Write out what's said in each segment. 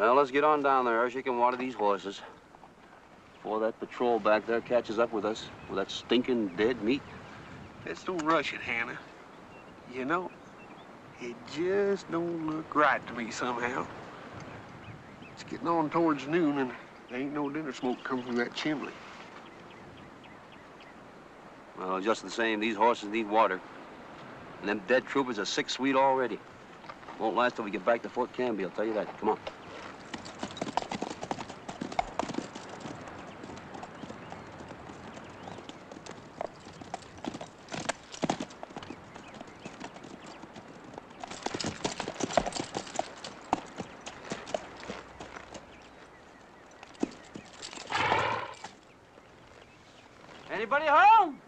Well, let's get on down there, Hershey, and water these horses before that patrol back there catches up with us with that stinking dead meat. Let's don't rush it, Hannah. You know, it just don't look right to me somehow. It's getting on towards noon, and there ain't no dinner smoke coming from that chimney. Well, just the same, these horses need water. And them dead troopers are sick sweet already. Won't last till we get back to Fort Canby, I'll tell you that. Come on. Anybody home?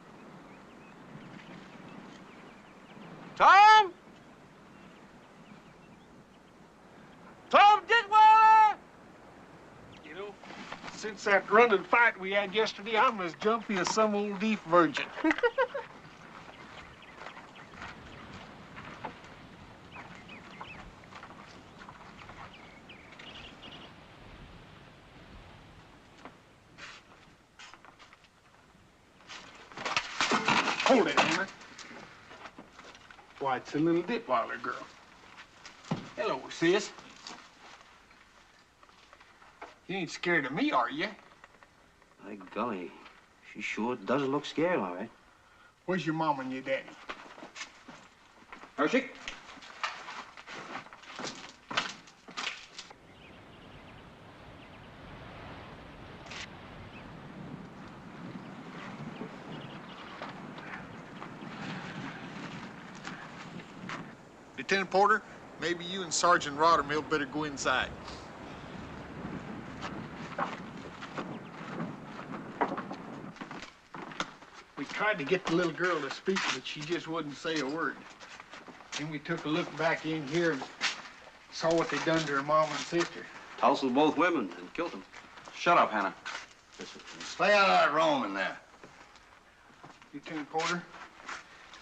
Tom? Tom Ditwaller! You know, since that running fight we had yesterday, I'm as jumpy as some old deef virgin. Hold it, Hannah. Why, it's the little Ditwaller girl. Hello, sis. You ain't scared of me, are you? By golly, she sure does look scared, all right. Where's your mom and your daddy? Hershey? Lieutenant Porter, maybe you and Sergeant Rottermill better go inside. We tried to get the little girl to speak, but she just wouldn't say a word. Then we took a look back in here and saw what they'd done to her mom and sister. Tousled both women and killed them. Shut up, Hannah. Stay out of that room in there. Lieutenant Porter,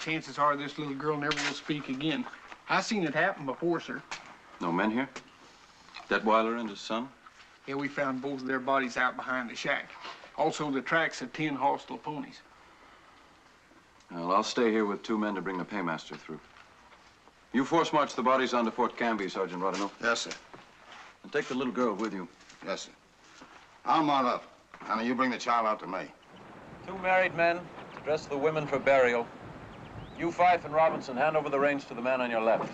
chances are this little girl never will speak again. I seen it happen before, sir. No men here? Detweiler and his son? Yeah, we found both of their bodies out behind the shack. Also, the tracks of 10 hostile ponies. Well, I'll stay here with 2 men to bring the paymaster through. You force march the bodies onto Fort Canby, Sergeant Rothermill. Yes, sir. And take the little girl with you. Yes, sir. I'll mount up. Honey, you bring the child out to me. 2 married men, dress the women for burial. You, Fife, and Robinson, hand over the reins to the man on your left.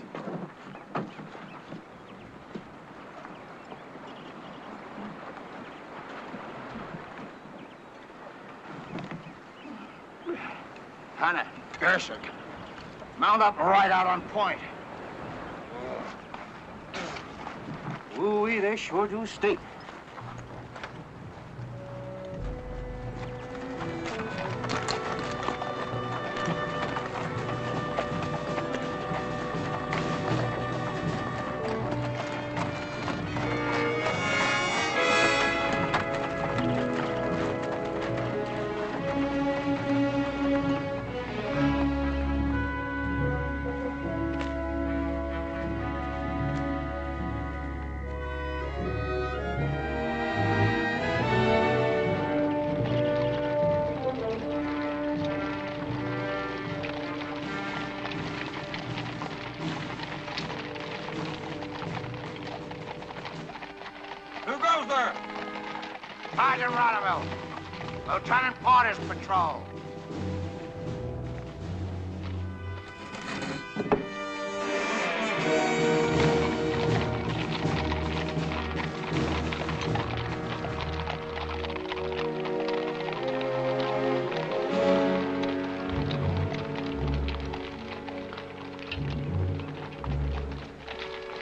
Hannah, Gershon, mount up and ride out on point. Ooh-wee, they sure do stink. Sergeant Rottermill, Lieutenant Porter's patrol.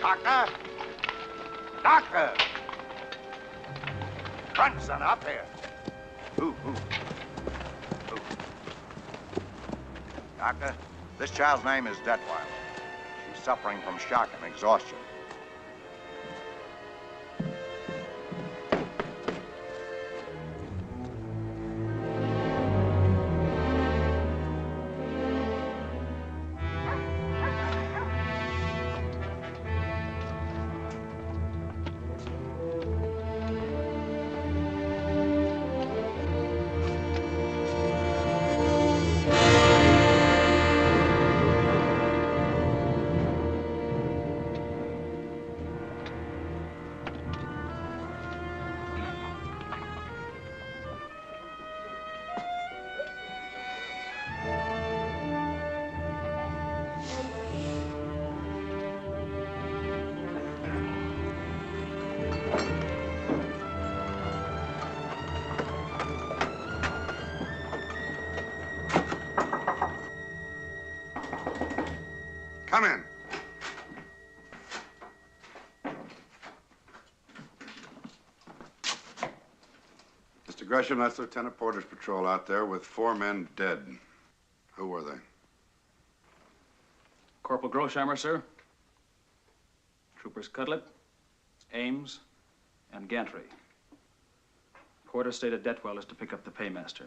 Doctor? Doctor! Brunson, up here. Ooh. Doctor, this child's name is Detweiler. She's suffering from shock and exhaustion. Come in. Mr. Gresham, that's Lieutenant Porter's patrol out there with 4 men dead. Who were they? Corporal Grosheimer, sir. Troopers Cudlett, Ames, and Gantry. Porter stated Detwell is to pick up the paymaster.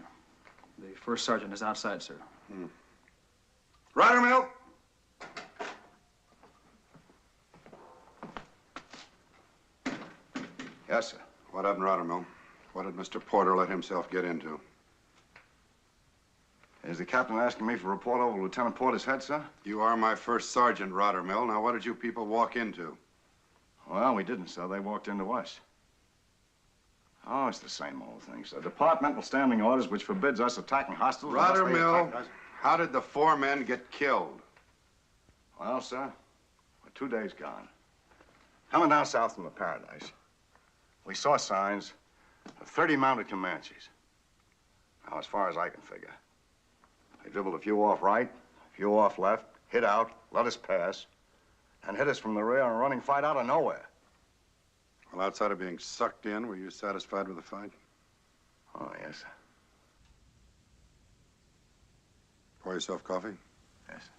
The first sergeant is outside, sir. Rydermill! Yes, sir. What happened, Rydermill? What did Mr. Porter let himself get into? Is the captain asking me for a report over Lieutenant Porter's head, sir? You are my first sergeant, Rydermill. Now, what did you people walk into? Well, we didn't, sir. They walked into us. Oh, it's the same old thing, sir. Departmental standing orders which forbids us attacking hostiles. unless they Rydermill, attack us. how did the 4 men get killed? Well, sir, we're 2 days gone. Coming down south from the Paradise, we saw signs of 30 mounted Comanches. Now, as far as I can figure, they dribbled a few off right, a few off left, hid out, let us pass, and hit us from the rear in a running fight out of nowhere. Well, outside of being sucked in, were you satisfied with the fight? Oh, yes, sir. Pour yourself coffee? Yes, sir.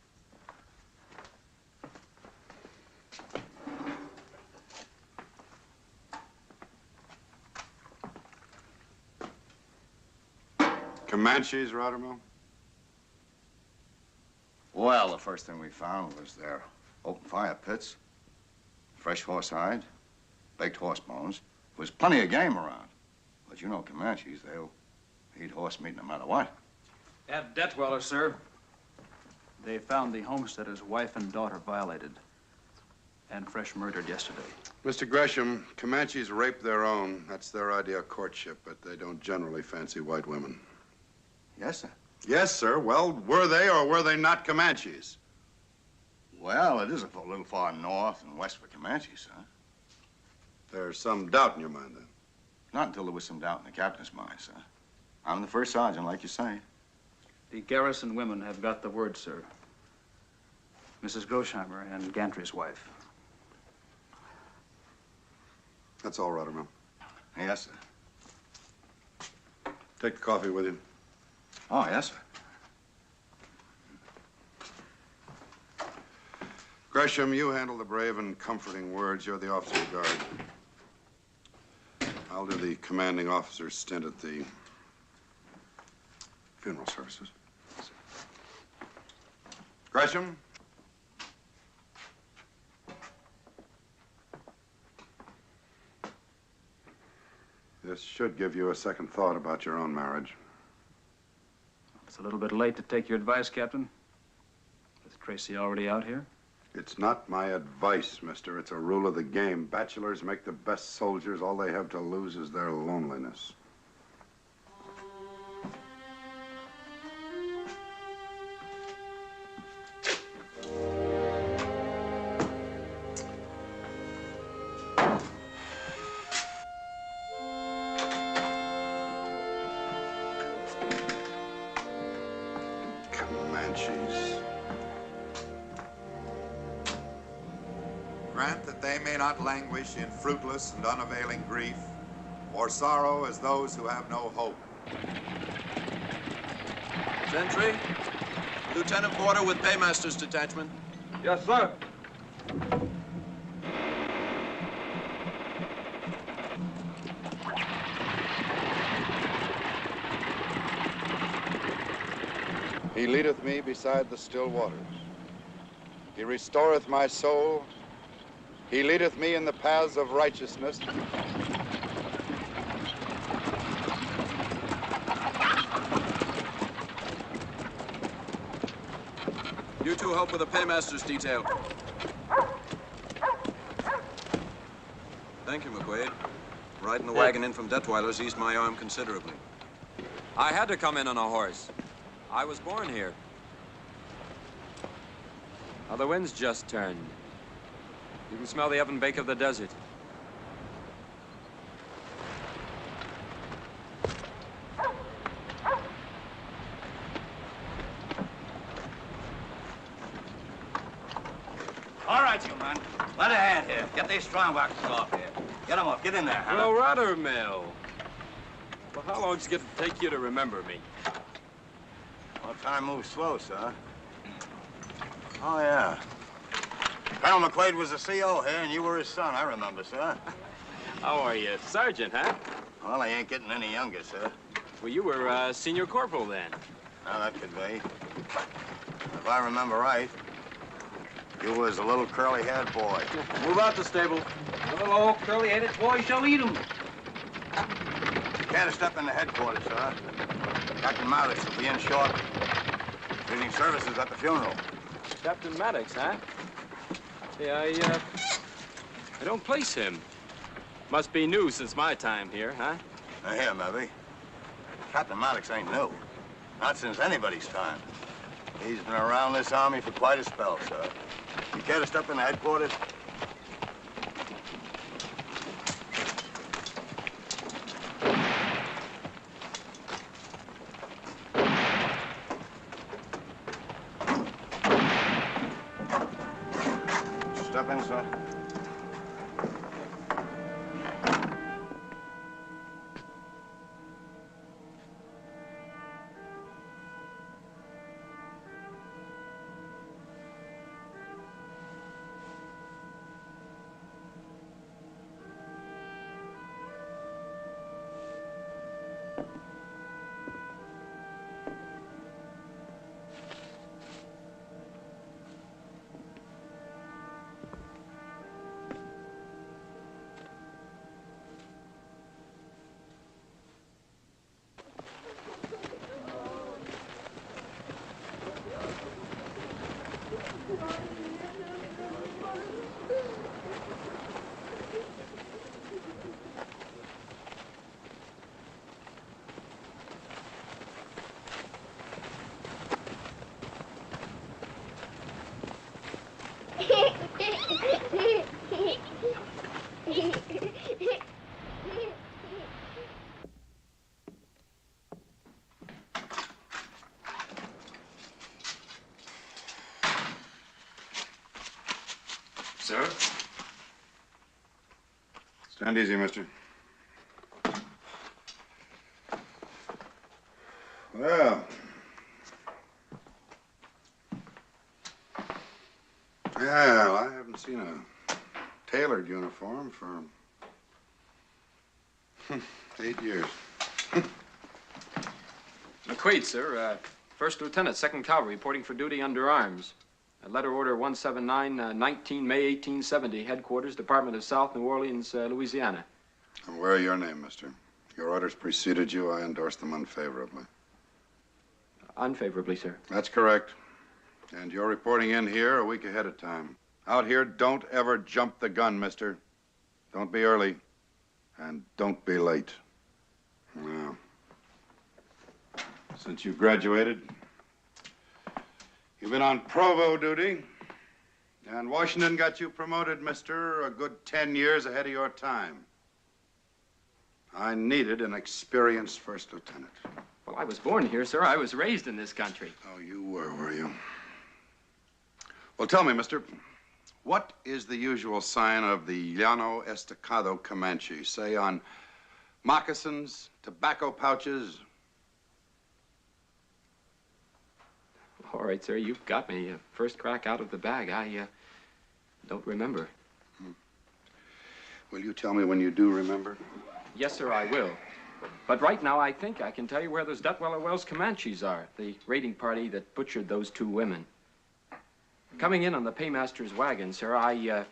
Comanches, Rydermill? Well, the first thing we found was their open fire pits, fresh horse hide, baked horse bones. There was plenty of game around. But you know Comanches, they'll eat horse meat no matter what. At Detweller, sir, they found the homesteader's wife and daughter violated and fresh murdered yesterday. Mr. Gresham, Comanches rape their own. That's their idea of courtship, but they don't generally fancy white women. Yes, sir. Yes, sir. Well, were they or were they not Comanches? Well, it is a little far north and west for Comanches, sir. There's some doubt in your mind, then? Not until there was some doubt in the captain's mind, sir. I'm the first sergeant, like you say. The garrison women have got the word, sir. Mrs. Grosheimer and Gantry's wife. That's all, Rydermill. Yes, sir. Take the coffee with you. Oh, yes, sir. Gresham, you handle the brave and comforting words. You're the officer of guard. I'll do the commanding officer's stint at the funeral services. Gresham? This should give you a second thought about your own marriage. It's a little bit late to take your advice, Captain. With Tracy already out here? It's not my advice, mister. It's a rule of the game. Bachelors make the best soldiers. All they have to lose is their loneliness. Comanches. Grant that they may not languish in fruitless and unavailing grief, or sorrow as those who have no hope. Gentry, Lieutenant Porter with Paymaster's detachment. Yes, sir. He leadeth me beside the still waters. He restoreth my soul. He leadeth me in the paths of righteousness. You two help with the Paymaster's detail. Thank you, McQuaid. Riding the wagon in from Detweiler's eased my arm considerably. I had to come in on a horse. I was born here. Now the wind's just turned. You can smell the oven bake of the desert. here. Get these strong boxes off here. Get them off. Get in there, Hannah. Well, Ruddermill. Well, how long's it gonna take you to remember me? Well, time moves slow, sir. Oh, yeah. Colonel McQuaid was the CO here, and you were his son. I remember, sir. How are you? Sergeant, huh? Well, I ain't getting any younger, sir. Well, you were senior corporal then. Now, that could be. If I remember right, you was a little curly-haired boy. Move out the stable. The little old curly-headed boy shall eat him. You can't step in the headquarters, sir. Captain Maddox will be in short. Reading services at the funeral. Captain Maddox, huh? Yeah, I don't place him. Must be new since my time here, huh? Now, here, Mevy. Captain Maddox ain't new. Not since anybody's time. He's been around this army for quite a spell, sir. You care to step in the headquarters? Step in, sir. Sir? Stand easy, mister. Well. Well, I haven't seen a tailored uniform for 8 years. McQuaid, sir. First Lieutenant, 2nd Cavalry, reporting for duty under arms. Letter Order 179, 19 May 1870, Headquarters, Department of South New Orleans, Louisiana. And where are your name, mister? Your orders preceded you. I endorse them unfavorably. Unfavorably, sir. That's correct. And you're reporting in here a week ahead of time. Out here, don't ever jump the gun, mister. Don't be early. And don't be late. Now, since you graduated, you've been on provo duty, and Washington got you promoted, mister, a good 10 years ahead of your time. I needed an experienced first lieutenant. Well, I was born here, sir. I was raised in this country. Oh, you were you? Well, tell me, mister, what is the usual sign of the Llano Estacado Comanche? Say, on moccasins, tobacco pouches? All right, sir, you've got me. First crack out of the bag. I don't remember. Will you tell me when you do remember? Yes, sir, I will. But right now, I think I can tell you where those Detweller Wells Comanches are, the raiding party that butchered those 2 women. Coming in on the paymaster's wagon, sir, I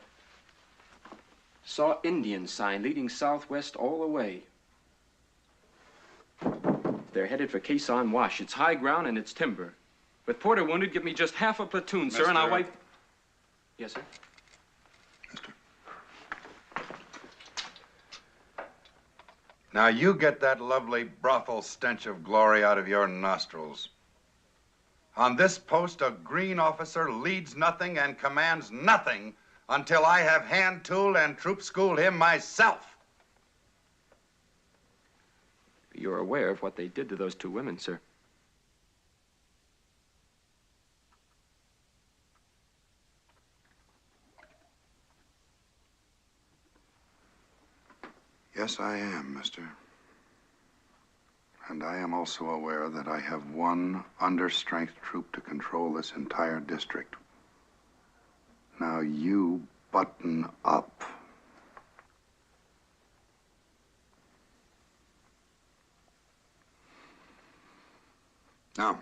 saw Indian sign leading southwest all the way. They're headed for Quezon Wash. It's high ground and it's timber. With Porter wounded, give me just half a platoon, sir, and I'll wipe... Yes, sir? Mister. Now, you get that lovely brothel stench of glory out of your nostrils. On this post, a green officer leads nothing and commands nothing until I have hand-tooled and troop-schooled him myself. You're aware of what they did to those 2 women, sir. Yes, I am, mister. And I am also aware that I have one understrength troop to control this entire district. Now you button up. Now,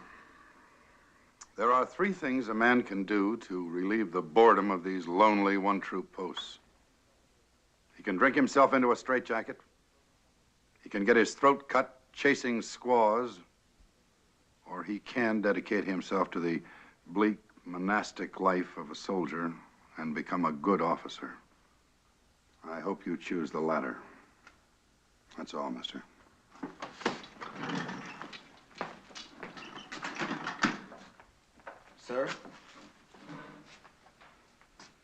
there are 3 things a man can do to relieve the boredom of these lonely one-troop posts. He can drink himself into a straitjacket. He can get his throat cut chasing squaws, or he can dedicate himself to the bleak monastic life of a soldier and become a good officer. I hope you choose the latter. That's all, mister. Sir?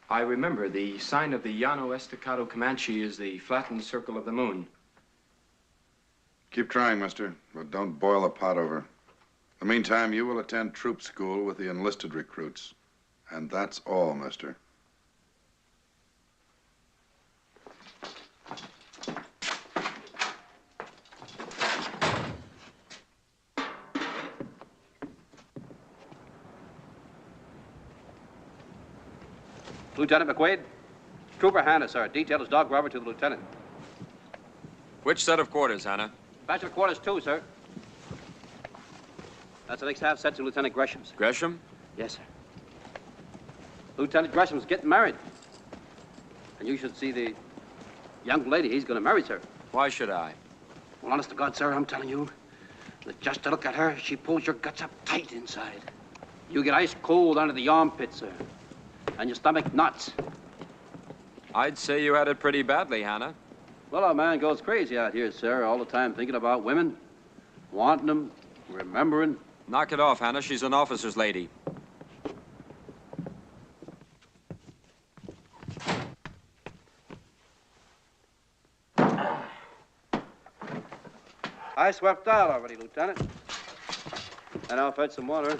I remember the sign of the Llano Estacado Comanche is the flattened circle of the moon. Keep trying, mister, but don't boil the pot over. In the meantime, you will attend troop school with the enlisted recruits. And that's all, mister. Lieutenant McQuaid? Trooper Hanna, sir. Detailed his dog Robert to the lieutenant. Which set of quarters, Hannah? Bachelor quarters 2, sir. That's the next half set to Lieutenant Gresham's. Gresham? Yes, sir. Lieutenant Gresham's getting married. And you should see the young lady he's going to marry, sir. Why should I? Well, honest to God, sir, I'm telling you that just to look at her, she pulls your guts up tight inside. You get ice cold under the armpit, sir. And your stomach knots. I'd say you had it pretty badly, Hannah. Well, our man goes crazy out here, sir, all the time thinking about women, wanting them, remembering. Knock it off, Hannah. She's an officer's lady. I swept out already, Lieutenant. And I'll fetch some water.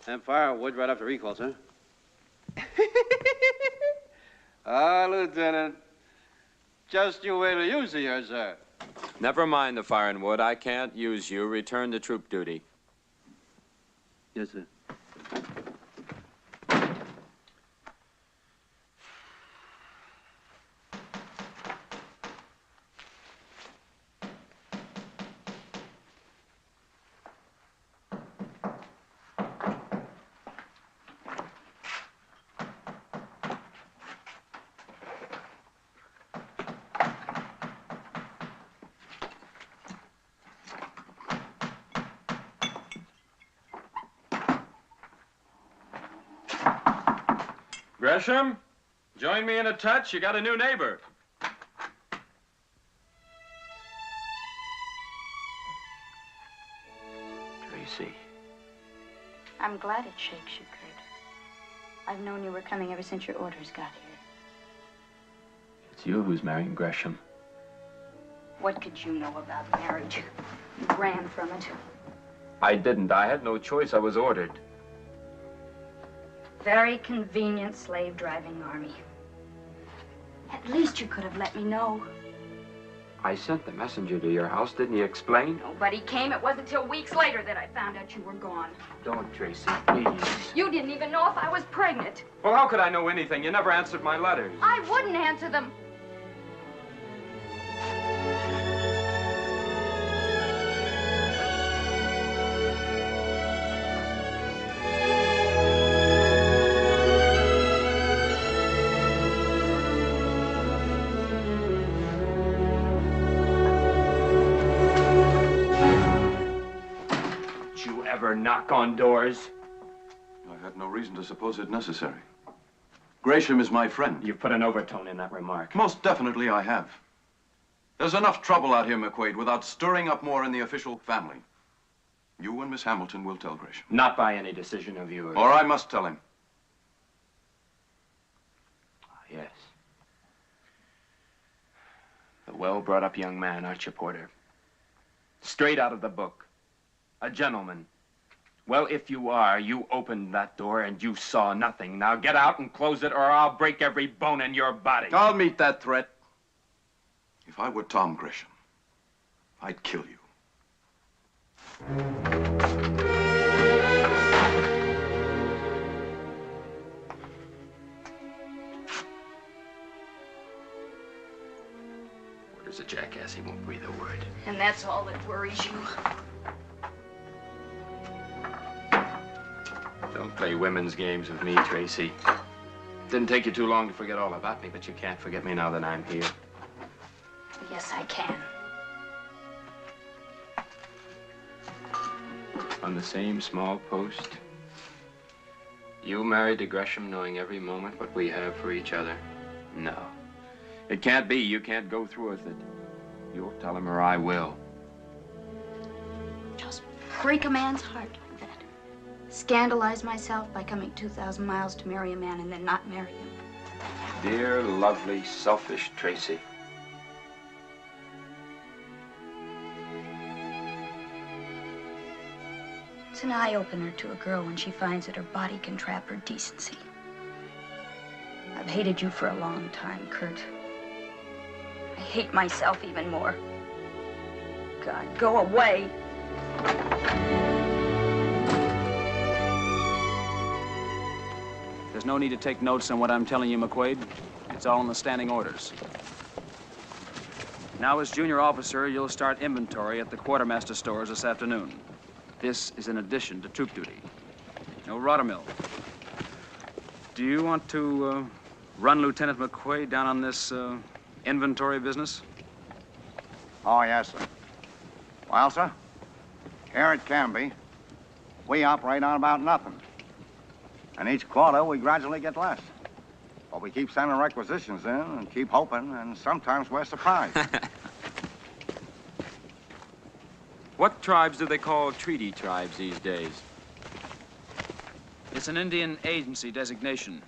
And firewood right after recall, sir. Ah, Lieutenant. Just you wait till you see her, sir. Never mind the fire and wood. I can't use you. Return to troop duty. Yes, sir. Gresham, join me in a touch. You got a new neighbor. Tracy. I'm glad it shakes you, Kurt. I've known you were coming ever since your orders got here. It's you who's marrying Gresham. What could you know about marriage? You ran from it. I didn't. I had no choice. I was ordered. Very convenient slave-driving army. At least you could have let me know. I sent the messenger to your house. Didn't he explain? Nobody came. It wasn't until weeks later that I found out you were gone. Don't, Tracy, please. You didn't even know if I was pregnant. Well, how could I know anything? You never answered my letters. I wouldn't answer them. Knock on doors. I had no reason to suppose it necessary. Gresham is my friend. You've put an overtone in that remark. Most definitely I have. There's enough trouble out here, McQuaid, without stirring up more in the official family. You and Miss Hamilton will tell Gresham. Not by any decision of yours. Or I must tell him. Yes. A well-brought-up young man, aren't you, Porter? Straight out of the book. A gentleman. Well, if you are, you opened that door and you saw nothing. Now get out and close it or I'll break every bone in your body. I'll meet that threat. If I were Tom Gresham, I'd kill you. Where's the jackass? He won't breathe a word. And that's all that worries you. Don't play women's games with me, Tracy. Didn't take you too long to forget all about me, but you can't forget me now that I'm here. Yes, I can. On the same small post. You married to Gresham knowing every moment what we have for each other? No. It can't be. You can't go through with it. You'll tell him or I will. Just break a man's heart like that. Scandalize myself by coming 2,000 miles to marry a man and then not marry him. Dear, lovely, selfish Tracy. It's an eye-opener to a girl when she finds that her body can trap her decency. I've hated you for a long time, Kurt. I hate myself even more. God, go away. There's no need to take notes on what I'm telling you, McQuaid. It's all in the standing orders. Now, as junior officer, you'll start inventory at the quartermaster stores this afternoon. This is in addition to troop duty. No Rottermill. Do you want to run Lieutenant McQuaid down on this inventory business? Oh, yes, sir. Well, sir, here at Canby, we operate on about nothing. And each quarter, we gradually get less. But we keep sending requisitions in and keep hoping, and sometimes we're surprised. What tribes do they call treaty tribes these days? It's an Indian agency designation.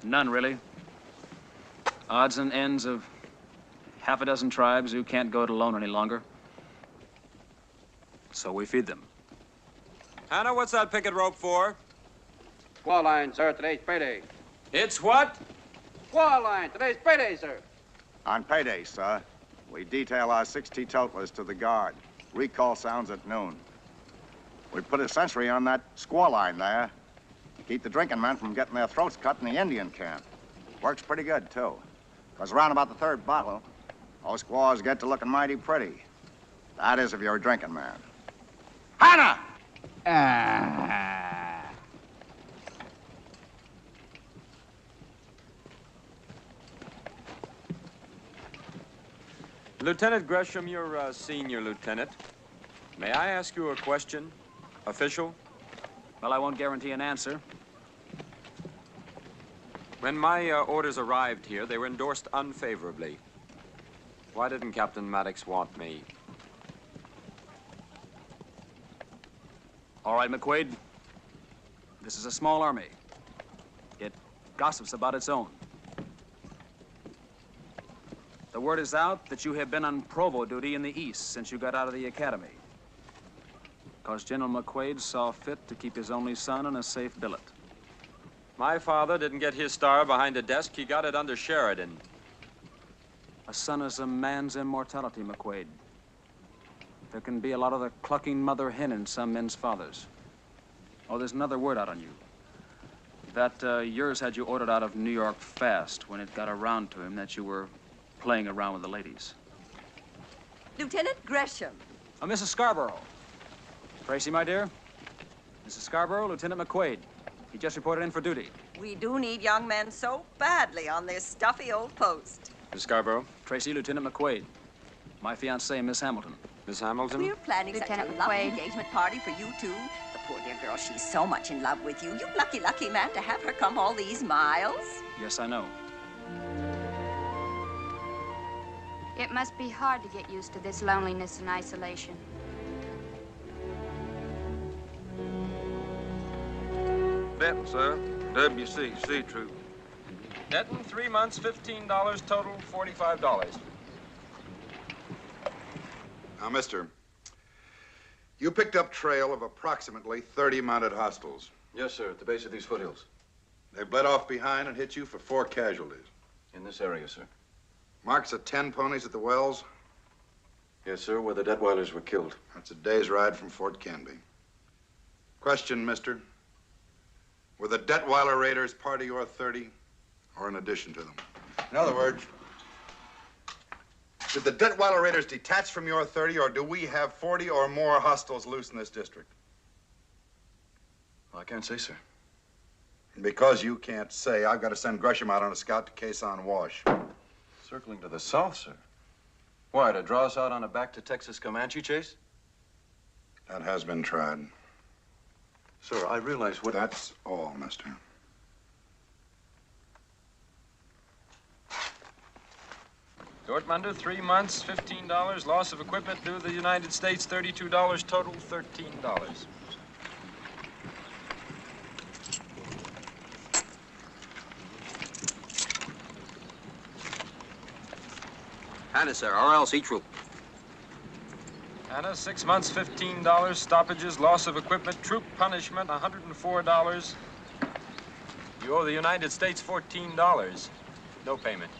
None, really. Odds and ends of half a dozen tribes who can't go it alone any longer. So we feed them. Hannah, what's that picket rope for? Squaw line, sir. Today's payday. It's what? Squaw line. Today's payday, sir. On payday, sir, we detail our 6 teetotalers to the guard. Recall sounds at noon. We put a sentry on that squaw line there to keep the drinking men from getting their throats cut in the Indian camp. Works pretty good, too. Because around about the 3rd bottle, those squaws get to looking mighty pretty. That is if you're a drinking man. Hannah! Lieutenant Gresham, you're a senior lieutenant. May I ask you a question? Official? Well, I won't guarantee an answer. When my orders arrived here, they were endorsed unfavorably. Why didn't Captain Maddox want me? All right, McQuaid. This is a small army. It gossips about its own. The word is out that you have been on provo duty in the East since you got out of the academy. Because General McQuaid saw fit to keep his only son in a safe billet. My father didn't get his star behind a desk. He got it under Sheridan. A son is a man's immortality, McQuaid. There can be a lot of the clucking mother hen in some men's fathers. Oh, there's another word out on you. That yours had you ordered out of New York fast when it got around to him that you were playing around with the ladies. Lieutenant Gresham. Mrs. Scarborough. Tracy, my dear. Mrs. Scarborough, Lieutenant McQuaid. He just reported in for duty. We do need young men so badly on this stuffy old post. Miss Scarborough. Tracy, Lieutenant McQuaid. My fiancée, Miss Hamilton. Miss Hamilton? We're planning Lieutenant such a lovely McQuaid. engagement party for you two. The poor dear girl, she's so much in love with you. You lucky, lucky man to have her come all these miles. Yes, I know. It must be hard to get used to this loneliness and isolation. Denton, sir. WC, troop. Denton, 3 months, $15, total $45. Now, mister, you picked up trail of approximately 30 mounted hostiles. Yes, sir, at the base of these foothills. They bled off behind and hit you for 4 casualties. In this area, sir. Marks of 10 ponies at the wells? Yes, sir, where the Detweilers were killed. That's a day's ride from Fort Canby. Question, mister. Were the Detweiler raiders part of your 30 or in addition to them? In other words, did the Detweiler raiders detach from your 30 or do we have 40 or more hostiles loose in this district? Well, I can't say, sir. And because you can't say, I've got to send Gresham out on a scout to Quezon Wash. Circling to the south, sir. Why, to draw us out on a back-to-Texas Comanche chase? That has been tried. Sir, I realize what... That's all, mister. Dortmunder, 3 months, $15. Loss of equipment due to the United States, $32. Total, $13. Hannah, sir, RLC troop. Anna, 6 months, $15. Stoppages, loss of equipment, troop punishment, $104. You owe the United States $14. No payment.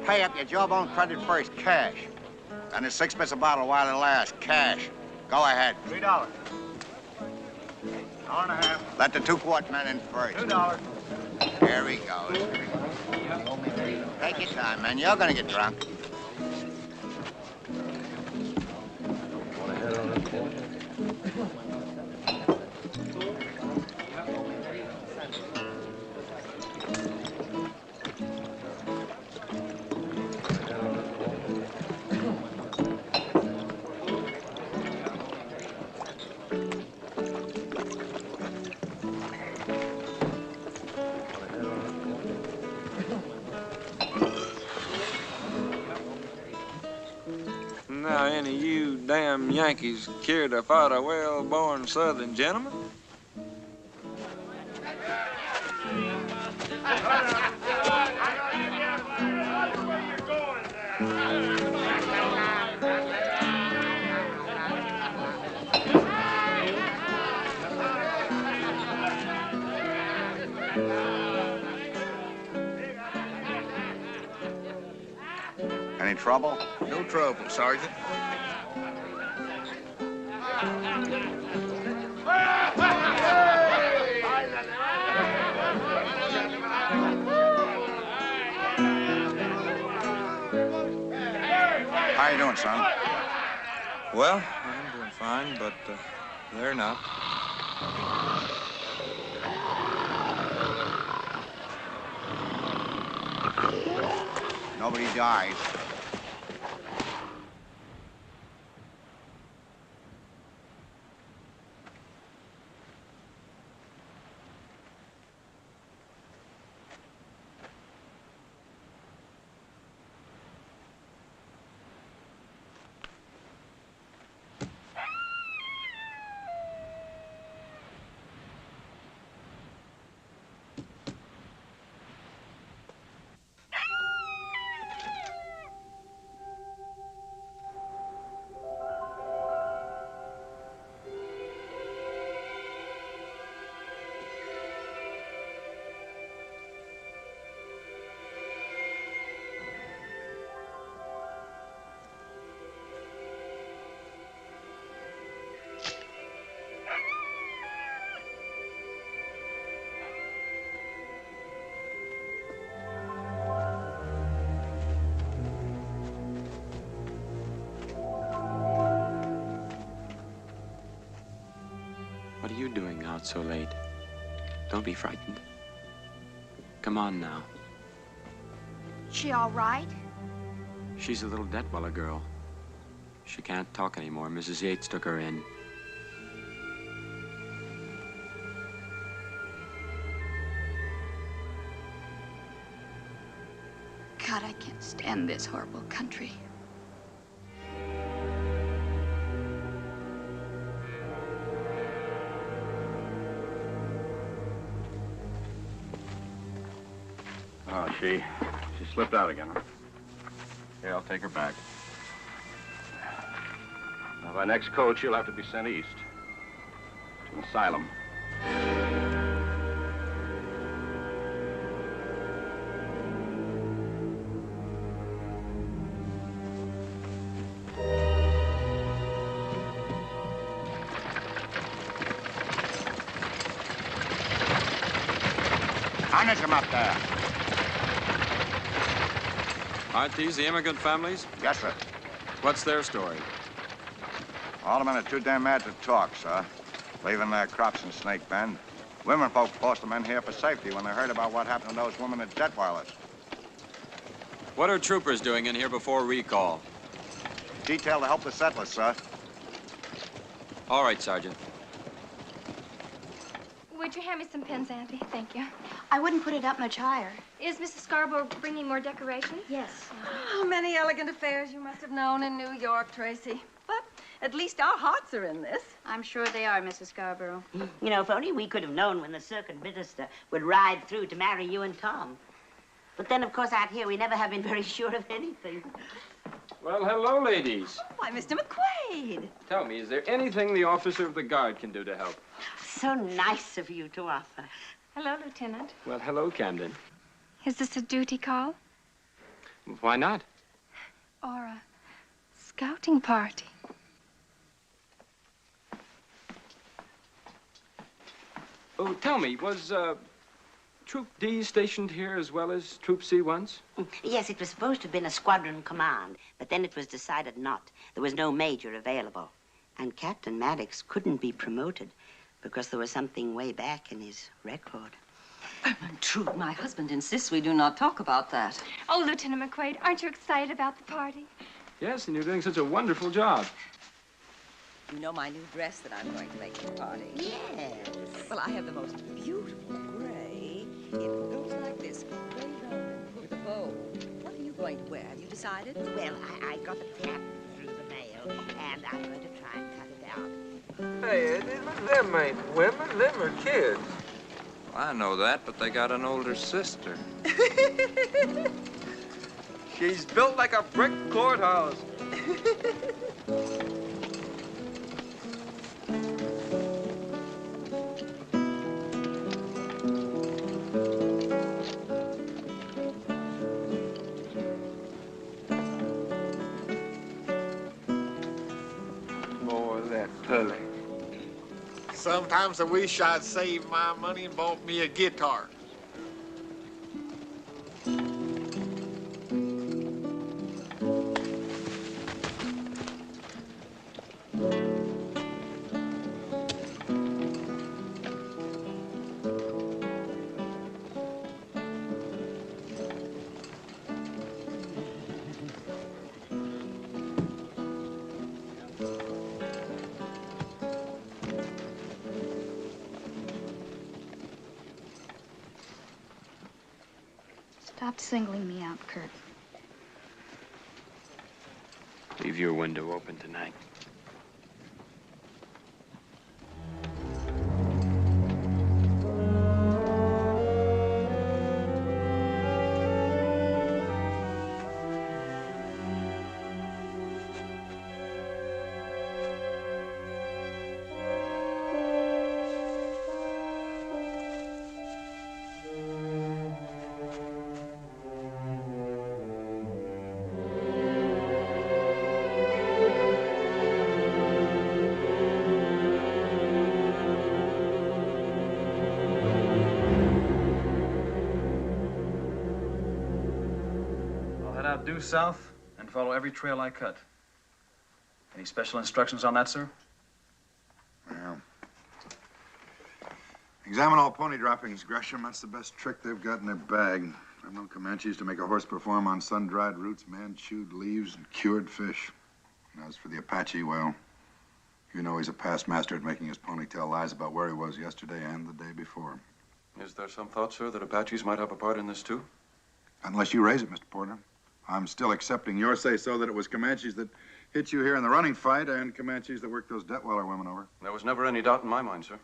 Pay up your jawbone credit first, cash. And it's 6 bits a bottle while it lasts, cash. Go ahead. $3. $1.50. Let the 2-quart man in first. $2. There he goes. Take your time, man. You're gonna get drunk. Now, any of you damn Yankees care to fight a well-born Southern gentleman? Any trouble? No trouble, Sergeant. How you doing, son? Well, I'm doing fine, but they're not. Nobody dies. What are you doing out so late? Don't be frightened. Come on now. She all right? She's a little Detweiler girl. She can't talk anymore. Mrs. Yates took her in. God, I can't stand this horrible country. Oh, she slipped out again, huh? Yeah, I'll take her back. Now, by next coach, you'll have to be sent east. To an asylum. Punish him up there. Aren't these the immigrant families? Yes, sir. What's their story? All the men are too damn mad to talk, sir. Leaving their crops in Snake Bend. Women folk forced the men here for safety when they heard about what happened to those women at Detweiler's. What are troopers doing in here before recall? Detailed to help the settlers, sir. All right, Sergeant. Would you hand me some pins, Auntie? Thank you. I wouldn't put it up much higher. Is Mrs. Scarborough bringing more decorations? Yes. Oh, many elegant affairs you must have known in New York, Tracy. But at least our hearts are in this. I'm sure they are, Mrs. Scarborough. You know, if only we could have known when the circuit minister would ride through to marry you and Tom. But then, of course, out here, we never have been very sure of anything. Well, hello, ladies. Why, Mr. McQuaid. Tell me, is there anything the officer of the guard can do to help? So nice of you to offer. Hello, Lieutenant. Well, hello, Camden. Is this a duty call Why not? or a scouting party? Oh, tell me, was Troop D stationed here as well as Troop C once? Yes, it was supposed to have been a squadron command, but then it was decided not. There was no major available. And Captain Maddox couldn't be promoted because there was something way back in his record. Truth, my husband insists we do not talk about that. Oh, Lieutenant McQuaid, aren't you excited about the party? Yes, and you're doing such a wonderful job. You know my new dress that I'm going to make for the party? Yes. Well, I have the most beautiful gray. It goes like this, gray velvet with a bow. What are you going to wear? Have you decided? Well, I got a tap through the mail, and I'm going to try and cut it out. Hey, Eddie, look, them ain't women, them are kids. I know that, but they got an older sister. She's built like a brick courthouse. Boy, that Tully. Sometimes I wish I'd saved my money and bought me a guitar. Stop singling me out, Kurt. Leave your window open tonight. Due south and follow every trail I cut. Any special instructions on that, sir? Well, examine all pony droppings, Gresham. That's the best trick they've got in their bag. I've known Comanches to make a horse perform on sun-dried roots, man-chewed leaves, and cured fish. And as for the Apache, well, you know he's a past master at making his pony tell lies about where he was yesterday and the day before. Is there some thought, sir, that Apaches might have a part in this, too? Unless you raise it, Mr. Porter. I'm still accepting your say-so that it was Comanches that hit you here in the running fight and Comanches that worked those Detweiler women over. There was never any doubt in my mind, sir.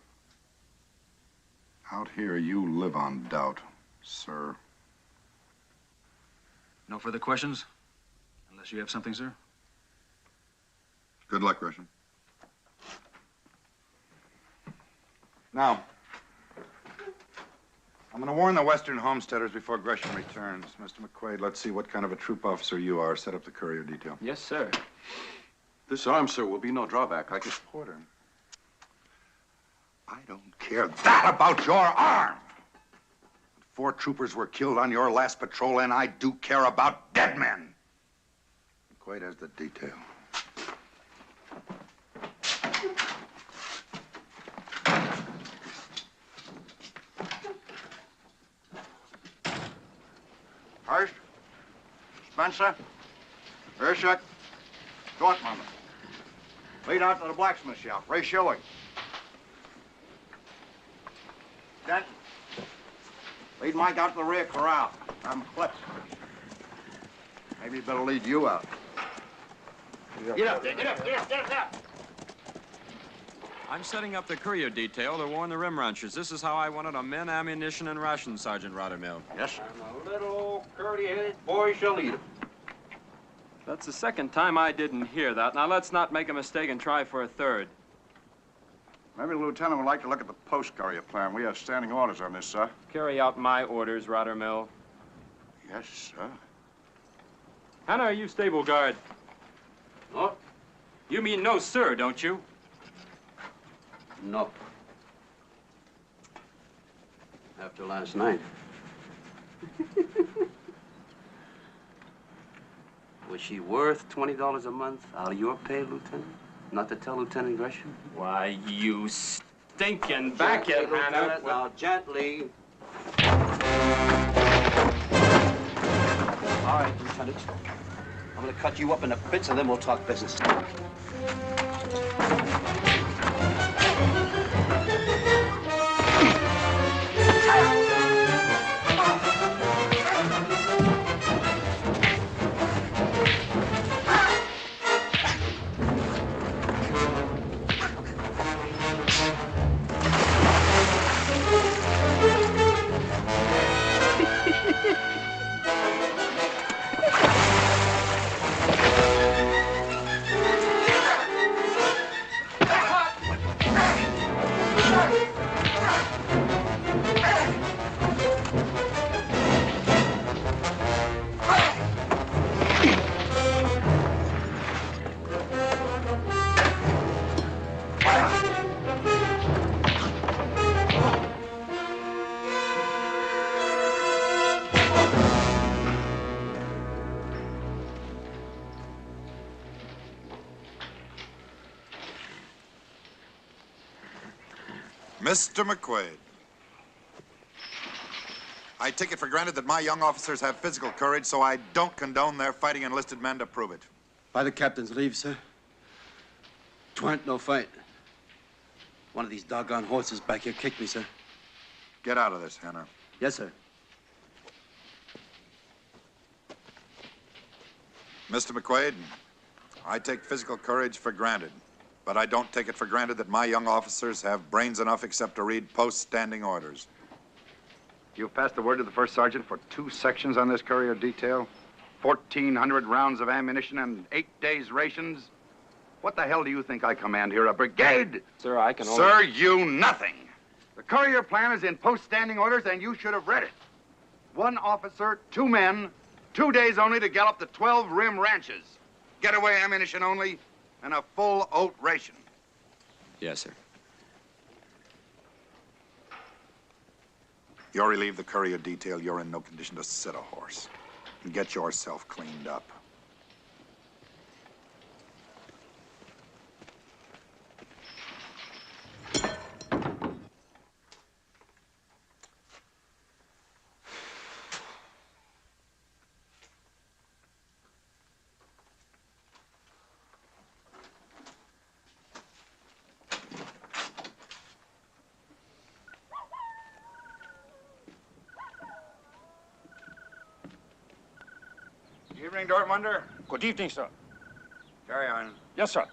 Out here, you live on doubt, sir. No further questions? Unless you have something, sir? Good luck, Gresham. Now, I'm going to warn the Western homesteaders before Gresham returns. Mr. McQuaid, let's see what kind of a troop officer you are. Set up the courier detail. Yes, sir. This arm, sir, will be no drawback. I can... Porter. I don't care that about your arm. 4 troopers were killed on your last patrol, and I do care about dead men. McQuaid has the detail. Hurst, Spencer, Urshuk, Dortmund. Lead out to the blacksmith shop. Reissuing. Denton, lead Mike out to the rear corral. I'm clips. Maybe you better lead you out. Get up there, get up, get up, get up, get up. I'm setting up the courier detail to warn the rim ranchers. This is how I wanted our men, ammunition, and rations, Sergeant Rottermill. Yes, sir. And a little curly-headed boy shall lead him. That's the second time I didn't hear that. Now, let's not make a mistake and try for a third. Maybe the lieutenant would like to look at the post courier plan. We have standing orders on this, sir. Carry out my orders, Rottermill. Yes, sir. Hannah, are you stable guard? No. You mean no, sir, don't you? Nope. After last night. Was she worth $20 a month out of your pay, Lieutenant? Not to tell Lieutenant Gresham? Why, you stinking backhead, Hannah. Now, gently. All right, Lieutenant. I'm gonna cut you up into bits and then we'll talk business. Mr. McQuaid, I take it for granted that my young officers have physical courage, so I don't condone their fighting enlisted men to prove it. By the captain's leave, sir. 'Twan't no fight. One of these doggone horses back here kicked me, sir. Get out of this, Henner. Yes, sir. Mr. McQuaid, I take physical courage for granted, but I don't take it for granted that my young officers have brains enough except to read post-standing orders. You've passed the word to the first sergeant for 2 sections on this courier detail, 1,400 rounds of ammunition and 8 days' rations. What the hell do you think I command here, a brigade? Sir, I can only... Sir, you nothing. The courier plan is in post-standing orders, and you should have read it. 1 officer, 2 men, 2 days only to gallop the 12 rim ranches. Getaway ammunition only, and a full oat ration. Yes, sir. You're relieved the courier detail. You're in no condition to sit a horse. And get yourself cleaned up. Evening, Dortmunder. Good evening, sir. Carry on. Yes, sir.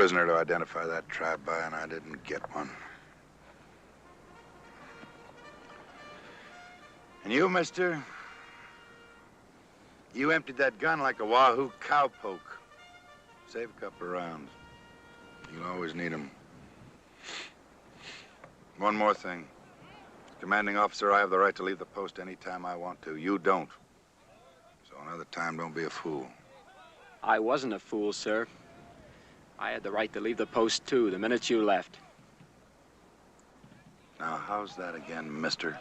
prisoner to identify that trap by, and I didn't get one. And you, mister, you emptied that gun like a wahoo cowpoke. Save a couple of rounds. You'll always need them. One more thing. As commanding officer, I have the right to leave the post any time I want to. You don't. So another time, don't be a fool. I wasn't a fool, sir. I had the right to leave the post, too, the minute you left. Now, how's that again, mister?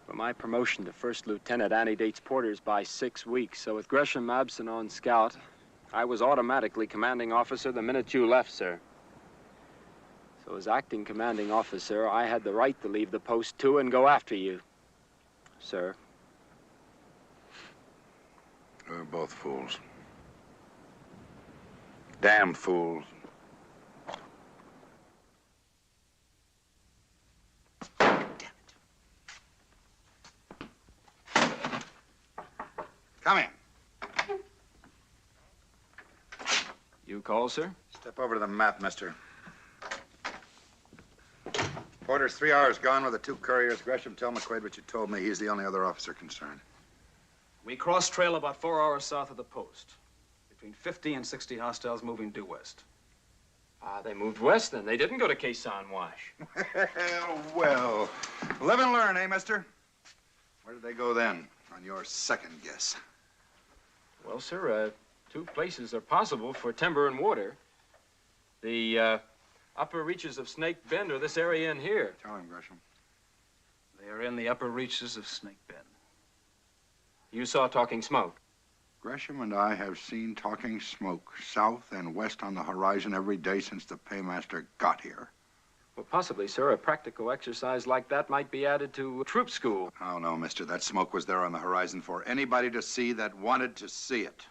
Well, my promotion to first lieutenant antedates Porter's by 6 weeks, so with Gresham absent on scout, I was automatically commanding officer the minute you left, sir. So as acting commanding officer, I had the right to leave the post, too, and go after you, sir. We're both fools. Damn fools. Come in. You call, sir? Step over to the map, mister. Porter's 3 hours gone with the 2 couriers. Gresham, tell McQuaid what you told me. He's the only other officer concerned. We crossed trail about 4 hours south of the post. Between 50 and 60 hostiles moving due west. Ah, they moved west then. They didn't go to Quezon Wash. Well, live and learn, eh, mister? Where did they go then, on your second guess? Well, sir, 2 places are possible for timber and water. The upper reaches of Snake Bend or this area in here. Tell him, Gresham. They are in the upper reaches of Snake Bend. You saw talking smoke. Gresham and I have seen talking smoke south and west on the horizon every day since the paymaster got here. Well, possibly, sir. A practical exercise like that might be added to troop school. Oh, no, mister. That smoke was there on the horizon for anybody to see that wanted to see it.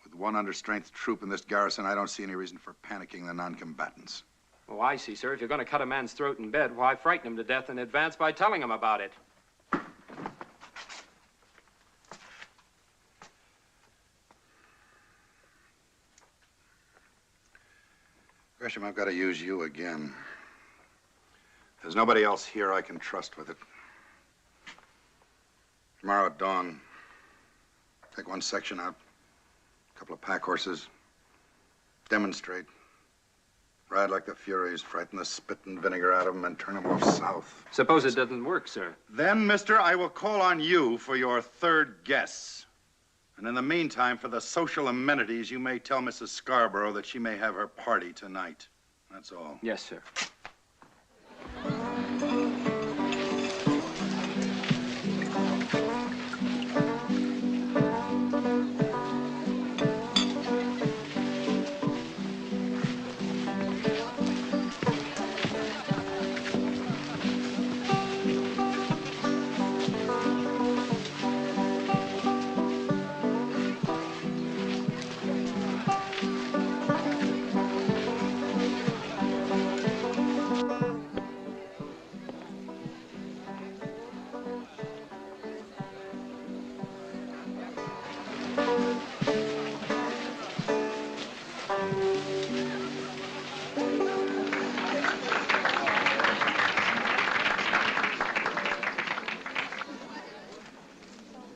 With 1 understrength troop in this garrison, I don't see any reason for panicking the non-combatants. Oh, I see, sir. If you're going to cut a man's throat in bed, why frighten him to death in advance by telling him about it? Gresham, I've got to use you again. There's nobody else here I can trust with it. Tomorrow at dawn, take 1 section out, a couple of pack horses, demonstrate, ride like the Furies, frighten the spit and vinegar out of them, and turn them off south. Suppose it doesn't work, sir. Then, mister, I will call on you for your 3rd guess. And in the meantime, for the social amenities, you may tell Mrs. Scarborough that she may have her party tonight. That's all. Yes, sir.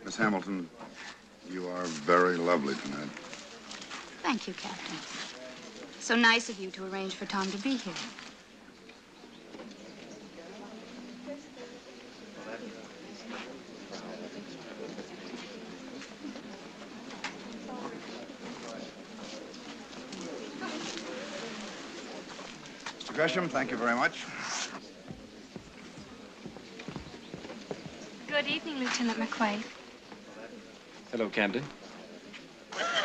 Miss Hamilton, you are very lovely tonight. Thank you, Captain. So nice of you to arrange for Tom to be here. Mr. Gresham, thank you very much. Good evening, Lieutenant McQuaid. Hello, Camden.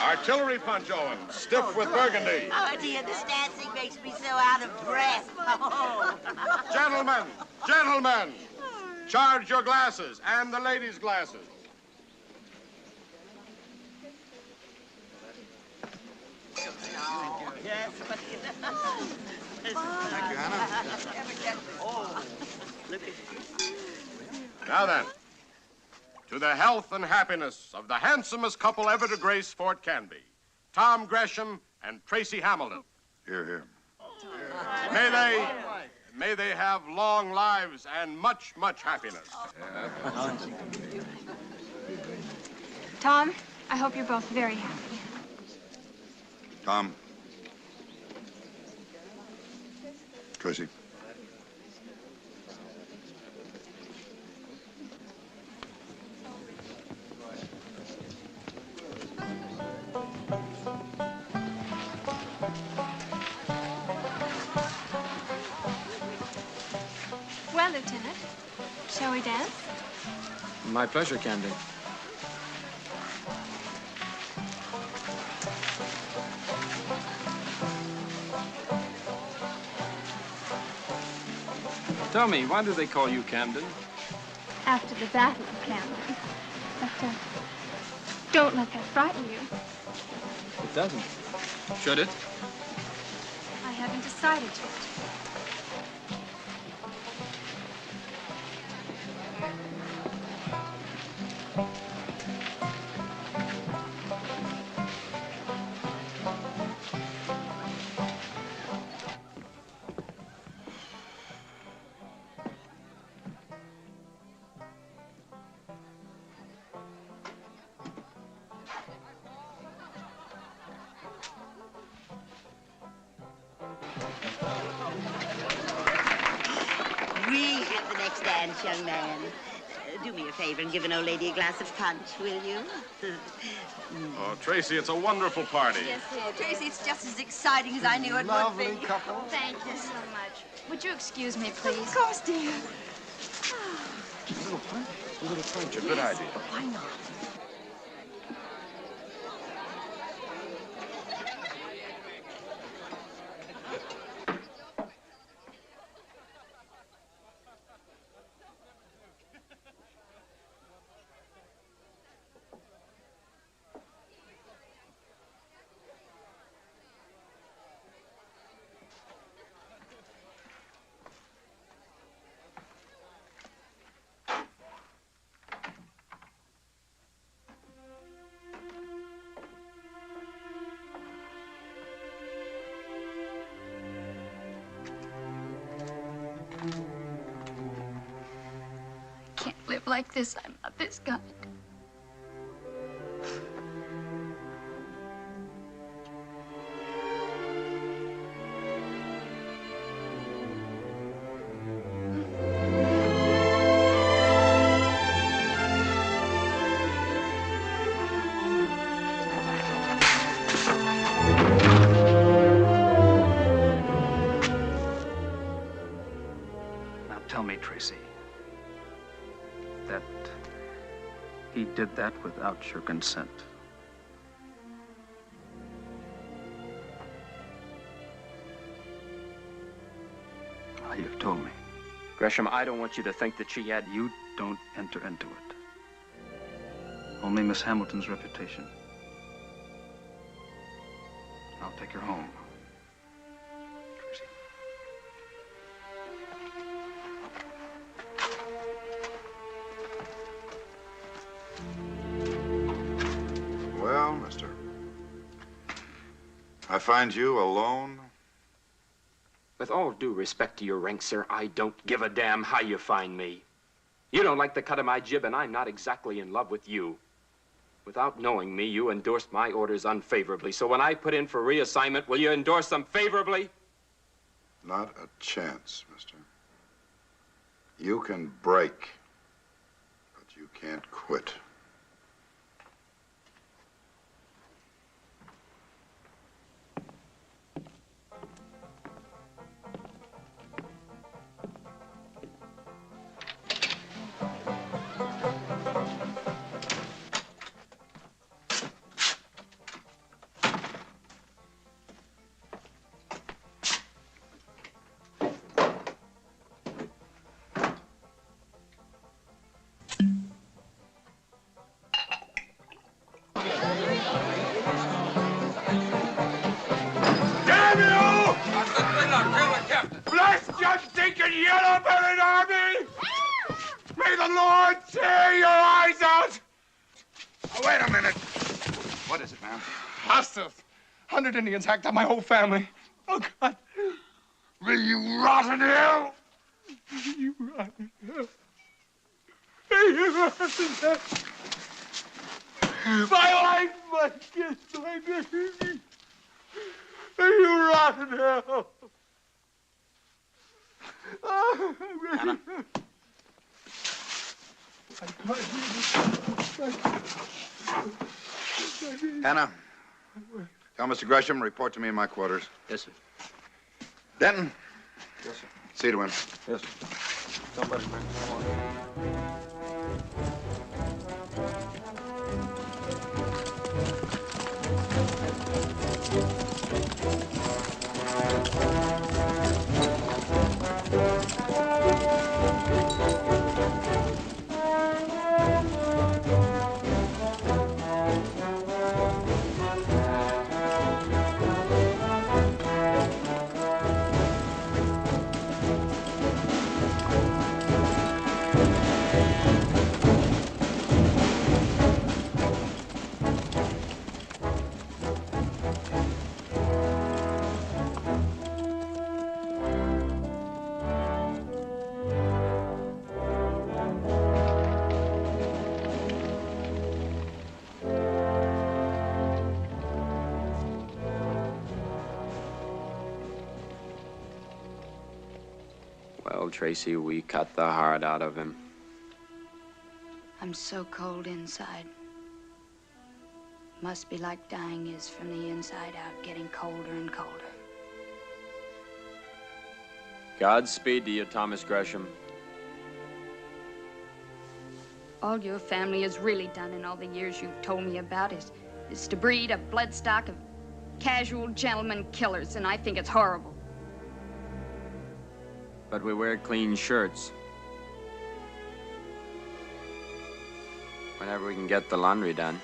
Artillery punch, Owen. Stiff with burgundy. Oh, dear, this dancing makes me so out of breath. Oh. Gentlemen, gentlemen, charge your glasses and the ladies' glasses. Yes. Thank you, Hannah. Oh, look at Now then, to the health and happiness of the handsomest couple ever to grace Fort Canby, Tom Gresham and Tracy Hamilton. Here, here. May they have long lives and much, much happiness. Tom, I hope you're both very happy. Tom. Tracy. Well, Lieutenant, shall we dance? My pleasure, Candy. Tell me, why do they call you Camden? After the Battle of Camden. But, don't let that frighten you. It doesn't. Should it? I haven't decided yet. We have the next dance, young man. Do me a favor and give an old lady a glass of punch, will you? Oh, Tracy, it's a wonderful party. Yes, dear. Tracy, it's just as exciting as I knew it would be. couple. Thank you so much. Would you excuse me, please? Of course, dear. A little punch, a good idea. Why not? Can't live like this. I'm not this kind. Now tell me, Tracy, that he did that without your consent. Well, you've told me. Gresham, I don't want you to think that she had... You don't enter into it. Only Miss Hamilton's reputation. I'll take her home. Tracy. Well, mister, I find you alone. With all due respect to your rank, sir, I don't give a damn how you find me. You don't like the cut of my jib, and I'm not exactly in love with you. Without knowing me, you endorsed my orders unfavorably. So when I put in for reassignment, will you endorse them favorably? Not a chance, mister. You can break, but you can't quit. Damn you! Bless your stinking yellow-bellied army! May the Lord tear your eyes out! Oh, wait a minute. What is it, man? Hostiles. 100 Indians hacked up my whole family. Oh, God. May you rot in hell! May you rot in hell! May you rot in hell! My wife, my kids, my baby! May you rot in hell! Oh, Anna. Hannah, tell Mr. Gresham, report to me in my quarters. Yes, sir. Denton. Yes, sir. See to him. Yes, sir. Somebody bring some water. Well, Tracy, we cut the heart out of him. I'm so cold inside. Must be like dying is from the inside out, getting colder and colder. Godspeed to you, Thomas Gresham. All your family has really done in all the years you've told me about is to breed a bloodstock of casual gentlemen killers, and I think it's horrible. But we wear clean shirts. Whenever we can get the laundry done.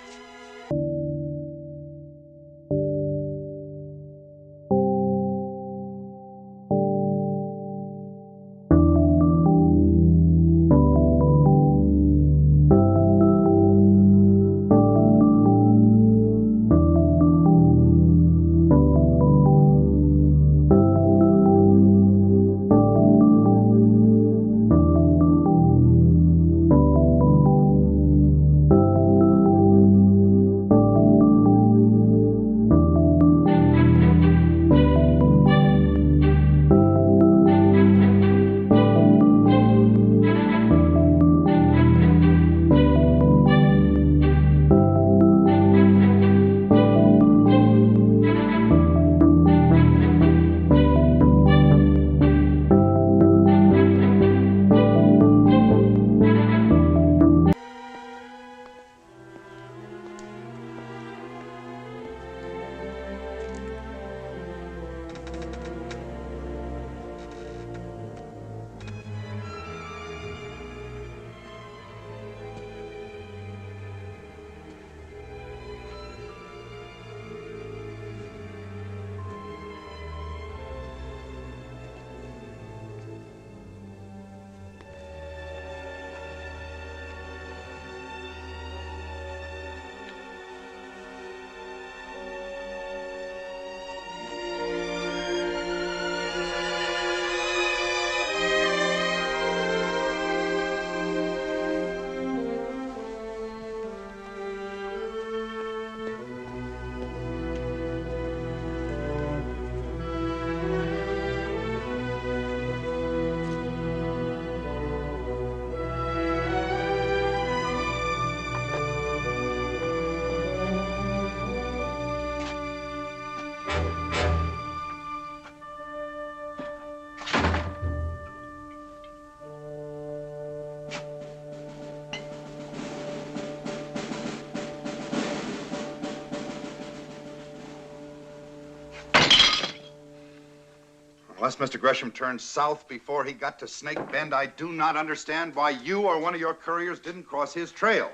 Unless Mr. Gresham turned south before he got to Snake Bend, I do not understand why you or one of your couriers didn't cross his trail.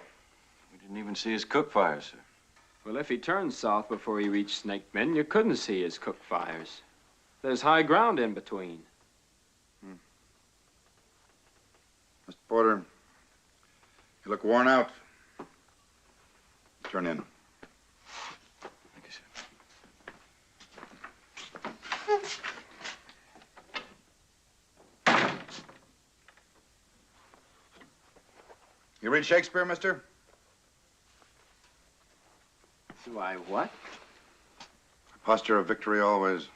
We didn't even see his cook fires, sir. Well, if he turned south before he reached Snake Bend, you couldn't see his cook fires. There's high ground in between. Mr. Porter, you look worn out. Turn in. Thank you, sir. You read Shakespeare, mister? Do I what? A posture of victory always,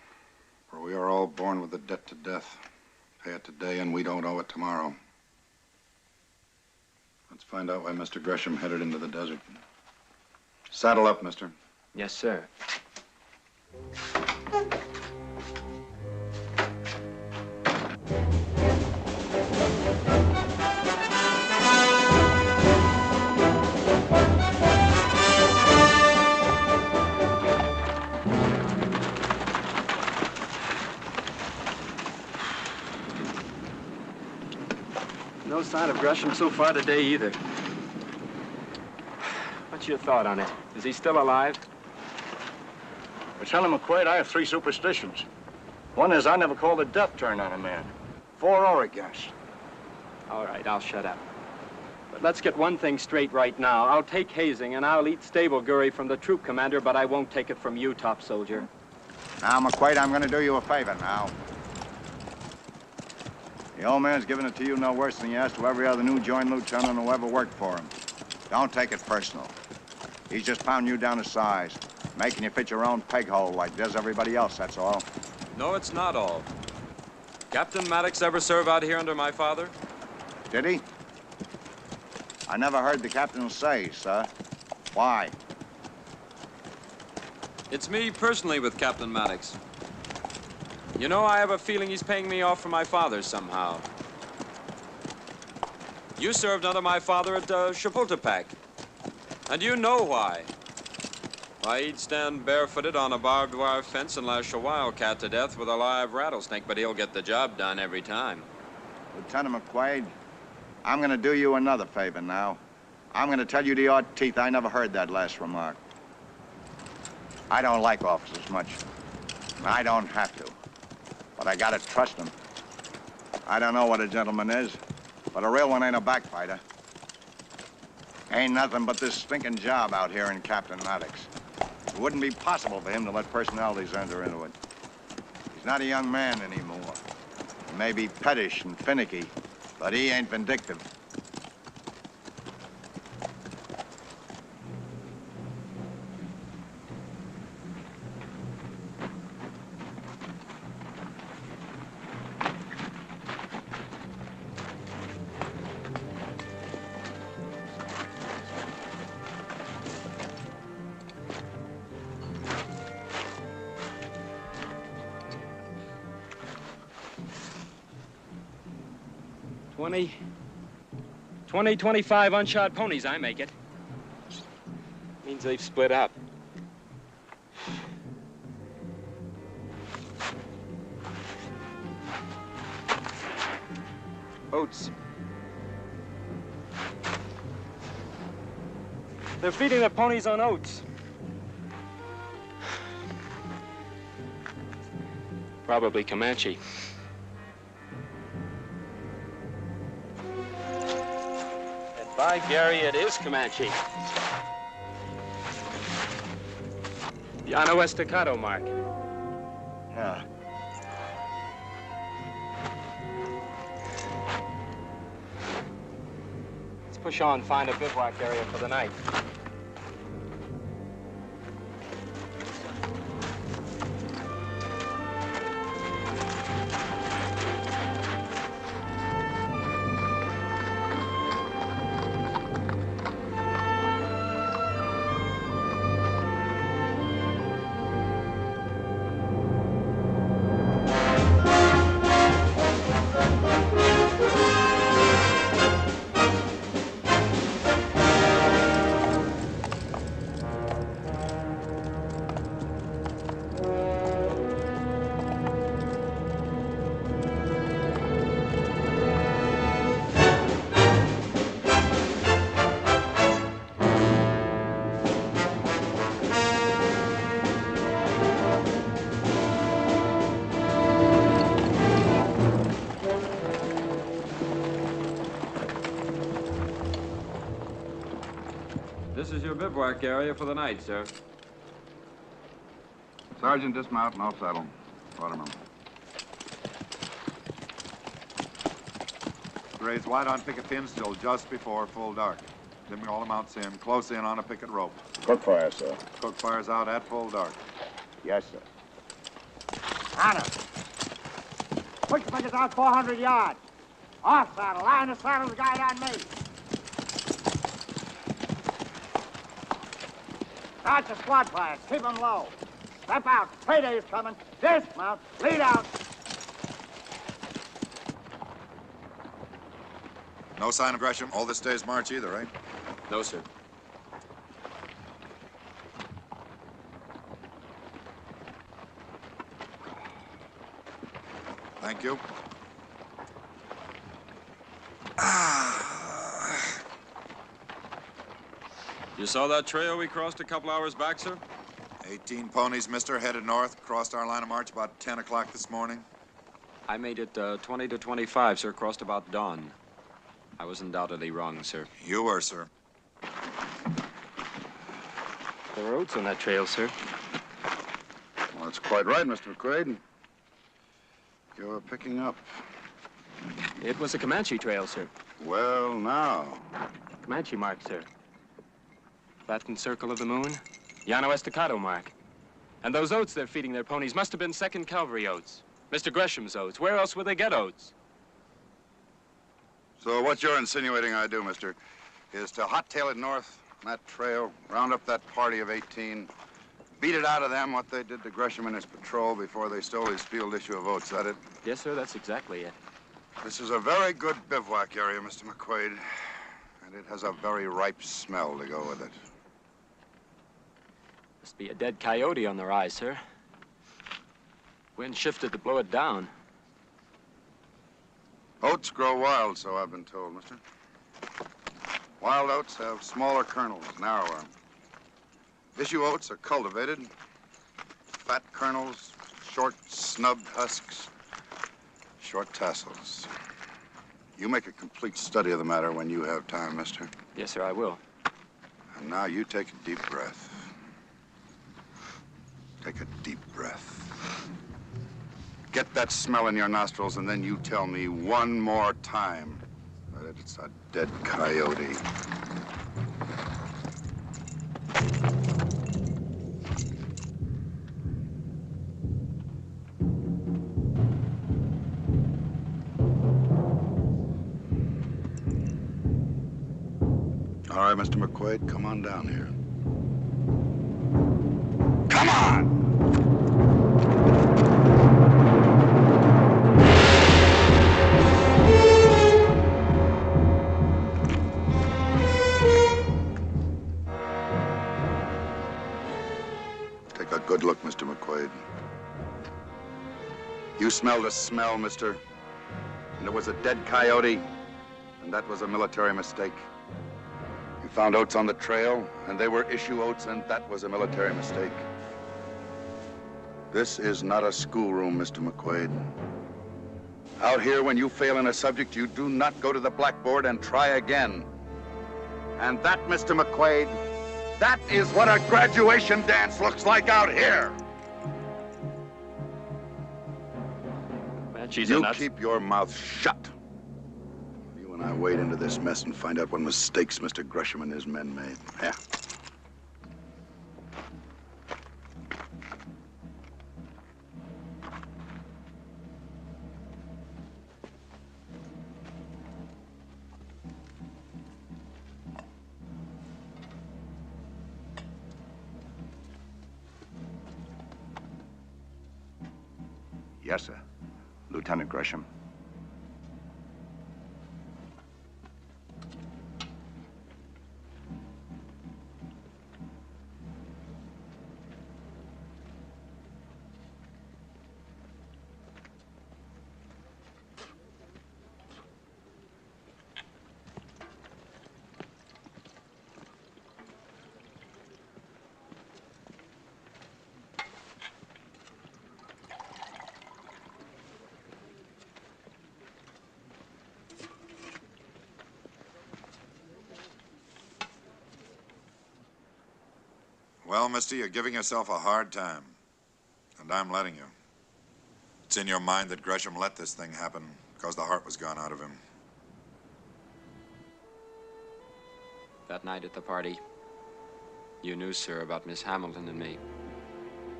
for we are all born with a debt to death. Pay it today and we don't owe it tomorrow. Let's find out why Mr. Gresham headed into the desert. Saddle up, mister. Yes, sir. No sign of Gresham so far today either. What's your thought on it? Is he still alive? But tell him, McQuaid, I have 3 superstitions. One is I never call the death turn on a man, for or against. All right, I'll shut up. But let's get one thing straight right now. I'll take hazing and I'll eat stable gurry from the troop commander, but I won't take it from you, top soldier. Now, McQuaid, I'm going to do you a favor now. The old man's giving it to you no worse than he has to every other new joined lieutenant who ever worked for him. Don't take it personal. He's just pounding you down to size, making you fit your own peg hole like does everybody else, that's all. No, it's not all. Captain Maddox ever serve out here under my father? Did he? I never heard the captain say, sir. Why? It's me personally with Captain Maddox. You know, I have a feeling he's paying me off for my father somehow. You served under my father at Chapultepec. And you know why. Why, he'd stand barefooted on a barbed wire fence and lash a wildcat to death with a live rattlesnake, but he'll get the job done every time. Lieutenant McQuaid, I'm going to do you another favor now. I'm going to tell you to your teeth I never heard that last remark. I don't like officers much. I don't have to. But I gotta trust them. I don't know what a gentleman is, but a real one ain't a backbiter. Ain't nothing but this stinking job out here in Captain Maddox. It wouldn't be possible for him to let personalities enter into it. He's not a young man anymore. He may be pettish and finicky, but he ain't vindictive. Twenty, 25 unshod ponies, I make it. Means they've split up. Oats. They're feeding their ponies on oats. Probably Comanche. By Gary, it is Comanche. Llano Estacado mark. Yeah. Let's push on, find a bivouac area for the night. This is your bivouac area for the night, sir. Sergeant, dismount and I'll saddle. Waterman. Raise white on picket pins till just before full dark. Then we all amounts in, close in on a picket rope. Cook fire, sir. Cook fires out at full dark. Yes, sir. Honor. Push the pickets out 400 yards. Off saddle. Line the saddle to guide on me. Start the squad fires. Keep them low. Step out. Payday's coming. Dismount. Lead out. No sign of Gresham all this day's march either, right? No, sir. Thank you. You saw that trail we crossed a couple hours back, sir? 18 ponies, mister, headed north. Crossed our line of march about 10 o'clock this morning. I made it 20 to 25, sir. Crossed about dawn. I was undoubtedly wrong, sir. You were, sir. There were oats on that trail, sir. Well, that's quite right, Mr. McQuaid. You're picking up. It was a Comanche trail, sir. Well, now. Comanche mark, sir. Flattened circle of the moon. Llano Estacado mark. And those oats they're feeding their ponies must have been 2nd Cavalry oats. Mr. Gresham's oats. Where else would they get oats? So what you're insinuating I do, mister, is to hot-tail it north on that trail, round up that party of 18, beat it out of them what they did to Gresham and his patrol before they stole his field issue of oats, is that it? Yes, sir, that's exactly it. This is a very good bivouac area, Mr. McQuaid, and it has a very ripe smell to go with it. Must be a dead coyote on the rise, sir. Wind shifted to blow it down. Oats grow wild, so I've been told, mister. Wild oats have smaller kernels, narrower. Issue oats are cultivated. Fat kernels, short, snubbed husks, short tassels. You make a complete study of the matter when you have time, mister. Yes, sir, I will. And now you take a deep breath. Take a deep breath. Get that smell in your nostrils, and then you tell me one more time that it's a dead coyote. All right, Mr. McQuaid, come on down here. Come on! Take a good look, Mr. McQuaid. You smelled a smell, mister, and it was a dead coyote, and that was a military mistake. You found oats on the trail, and they were issue oats, and that was a military mistake. This is not a schoolroom, Mr. McQuaid. Out here, when you fail in a subject, you do not go to the blackboard and try again. And that, Mr. McQuaid, that is what a graduation dance looks like out here. You keep your mouth shut. You and I wade into this mess and find out what mistakes Mr. Gresham and his men made. Yeah. Yes, sir. Lieutenant Gresham. Well, mister, you're giving yourself a hard time. And I'm letting you. It's in your mind that Gresham let this thing happen because the heart was gone out of him. That night at the party, you knew, sir, about Miss Hamilton and me.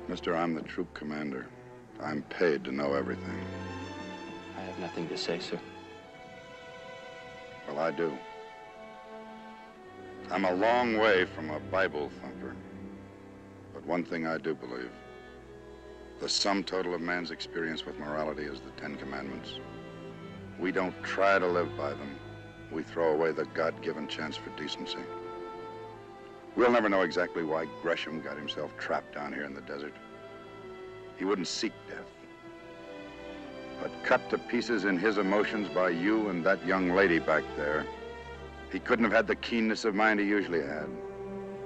Mister, I'm the troop commander. I'm paid to know everything. I have nothing to say, sir. Well, I do. I'm a long way from a Bible thumper. But one thing I do believe. The sum total of man's experience with morality is the Ten Commandments. We don't try to live by them. We throw away the God-given chance for decency. We'll never know exactly why Gresham got himself trapped down here in the desert. He wouldn't seek death. But cut to pieces in his emotions by you and that young lady back there, he couldn't have had the keenness of mind he usually had.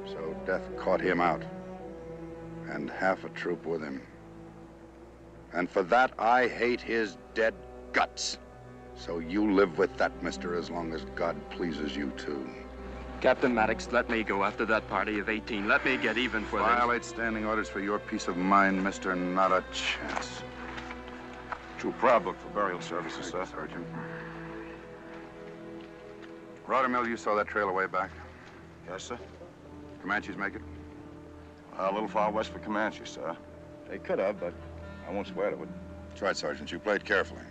So death caught him out, and half a troop with him. And for that, I hate his dead guts. So you live with that, mister, as long as God pleases you too. Captain Maddox, let me go after that party of 18. Let me get even for them. Violate standing orders for your peace of mind, mister. Not a chance. True proud book for burial services, sir. Sergeant. Rottermill, you saw that trail away back? Yes, sir. Comanches make it? A little far west for Comanche, sir. They could have, but I won't swear to it. That's right, Sergeant. You played carefully.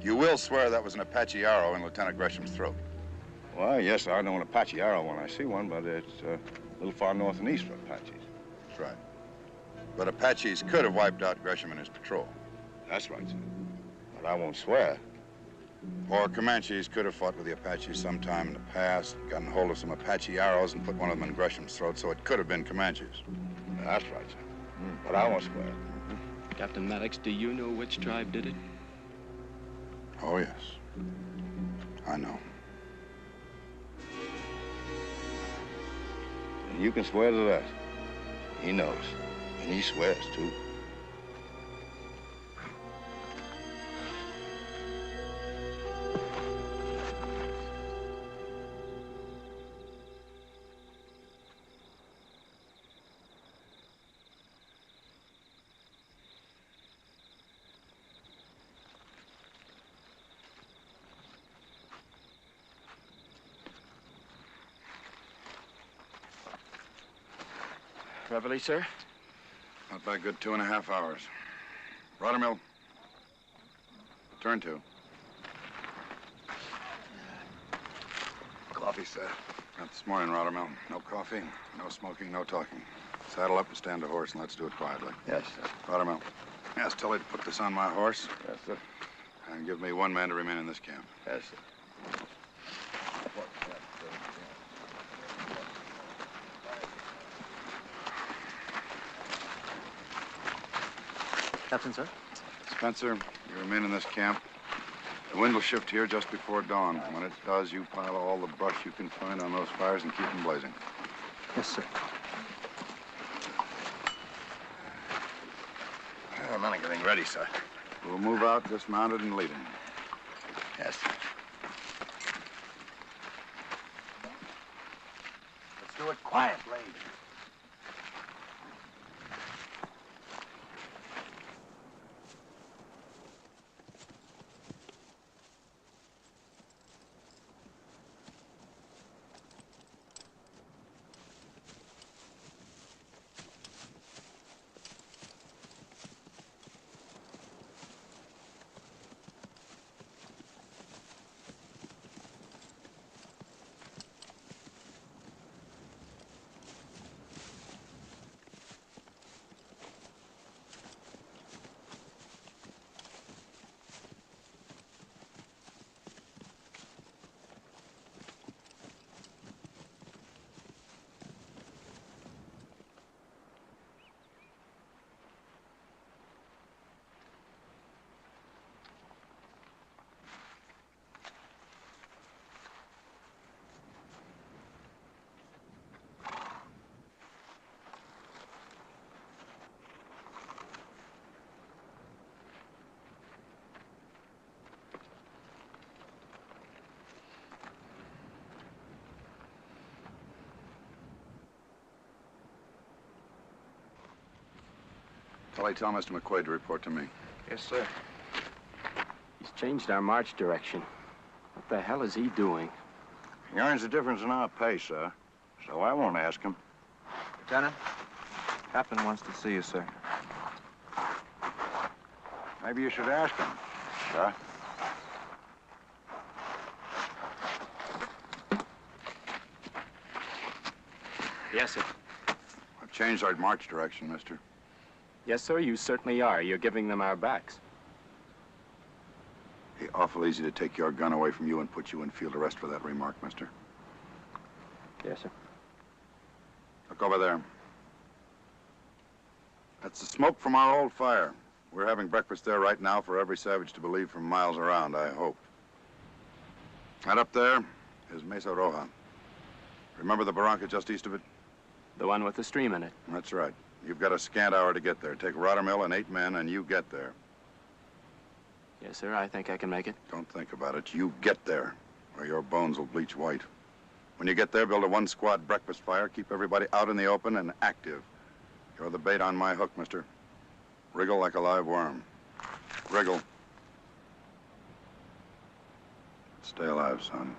You will swear that was an Apache arrow in Lieutenant Gresham's throat. Well, yes, I know an Apache arrow when I see one, but it's a little far north and east for Apaches. That's right. But Apaches could have wiped out Gresham and his patrol. That's right, sir. But I won't swear. Or Comanches could have fought with the Apaches sometime in the past, gotten hold of some Apache arrows and put one of them in Gresham's throat, so it could have been Comanches. That's right, sir. But I won't swear. Captain Maddox, do you know which tribe did it? Oh, yes. I know. And you can swear to that. He knows. And he swears, too. Reveille, sir? Not by a good 2.5 hours. Rottermill. Turn to. Coffee, sir. Not this morning, Rottermill. No coffee, no smoking, no talking. Saddle up and stand a horse, and let's do it quietly. Yes, sir. Rottermill, ask Tully to put this on my horse. Yes, sir. And give me one man to remain in this camp. Yes, sir. Captain, sir? Spencer, you remain in this camp. The wind will shift here just before dawn. When it does, you pile all the brush you can find on those fires and keep them blazing. Yes, sir. Well, men are getting ready, sir. We'll move out dismounted and leading. Yes, sir. Let's do it quietly. Tully, tell Mr. McQuaid to report to me. Yes, sir. He's changed our march direction. What the hell is he doing? He earns the difference in our pay, sir. So I won't ask him. Lieutenant, Captain wants to see you, sir. Maybe you should ask him, sir. Yes, sir. I've changed our march direction, mister. Yes, sir, you certainly are. You're giving them our backs. Hey, awful easy to take your gun away from you and put you in field arrest for that remark, mister. Yes, sir. Look over there. That's the smoke from our old fire. We're having breakfast there right now for every savage to believe from miles around, I hope. That up there is Mesa Roja. Remember the barranca just east of it? The one with the stream in it. That's right. You've got a scant hour to get there. Take Rottermill and 8 men, and you get there. Yes, sir, I think I can make it. Don't think about it. You get there, or your bones will bleach white. When you get there, build a 1-squad breakfast fire. Keep everybody out in the open and active. You're the bait on my hook, mister. Wriggle like a live worm. Wriggle. Stay alive, son.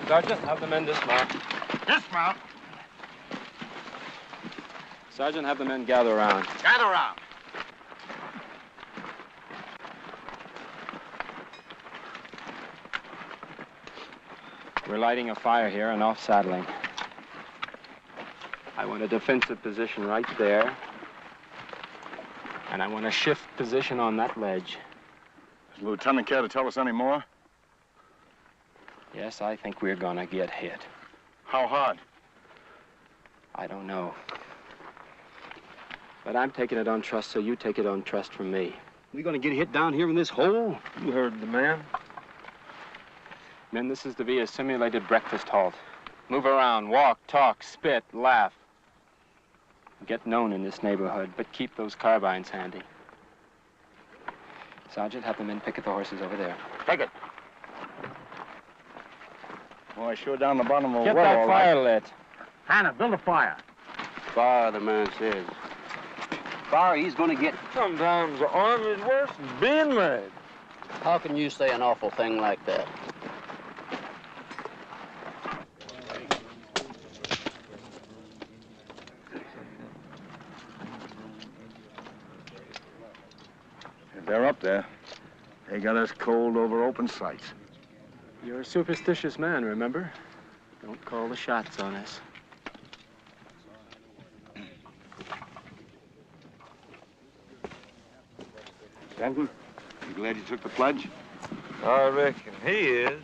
Sergeant, have the men dismount. Dismount? Sergeant, have the men gather around. Gather around. We're lighting a fire here and off-saddling. I want a defensive position right there. And I want a shift position on that ledge. Does the lieutenant care to tell us any more? Yes, I think we're gonna get hit. How hard? I don't know. But I'm taking it on trust, so you take it on trust from me. We gonna get hit down here in this hole? You heard the man. Men, this is to be a simulated breakfast halt. Move around, walk, talk, spit, laugh. Get known in this neighborhood, but keep those carbines handy. Sergeant, have the men picket the horses over there. Take it. Boy, sure down the bottom of the Get well, that all fire right. lit. Hannah, build a fire. Fire, the man says. Fire, he's gonna get. Sometimes the army's worse than being mad. How can you say an awful thing like that? If they're up there, they got us cold over open sights. You're a superstitious man, remember? Don't call the shots on us. Denton, you glad you took the pledge? I reckon he is.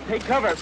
Take cover.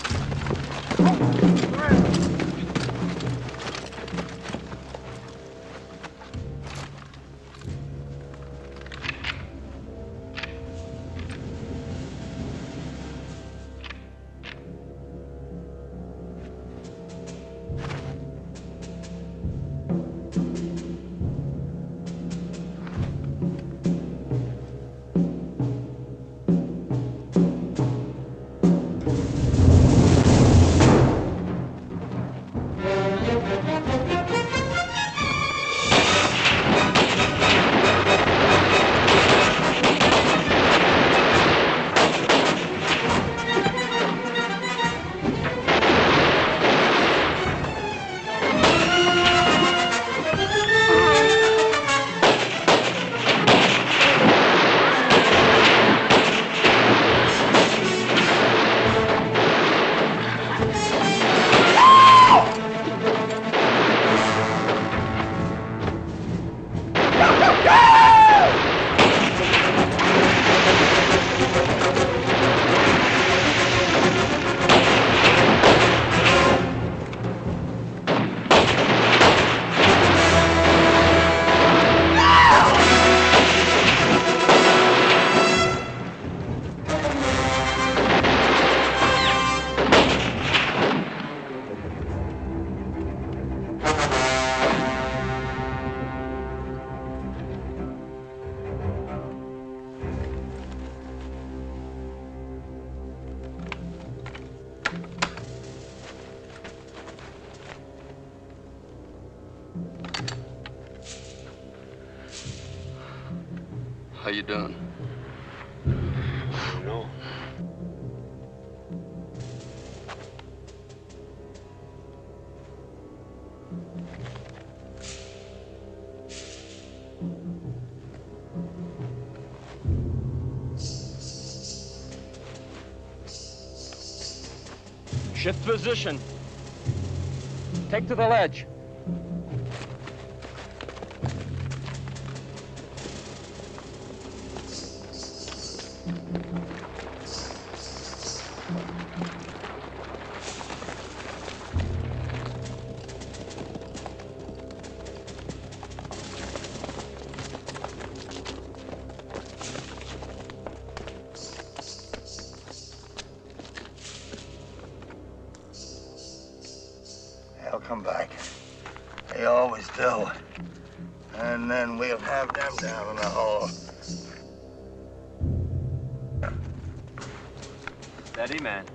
How you doing? I don't know. Shift position. Take to the ledge. They'll come back. They always do. And then we'll have them down in the hole. Steady, man.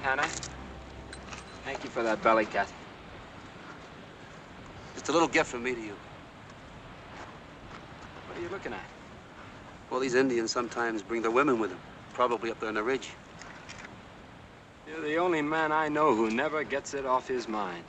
Hannah, thank you for that belly cut. It's a little gift from me to you. What are you looking at? Well, these Indians sometimes bring their women with them, probably up there on the ridge. You're the only man I know who never gets it off his mind.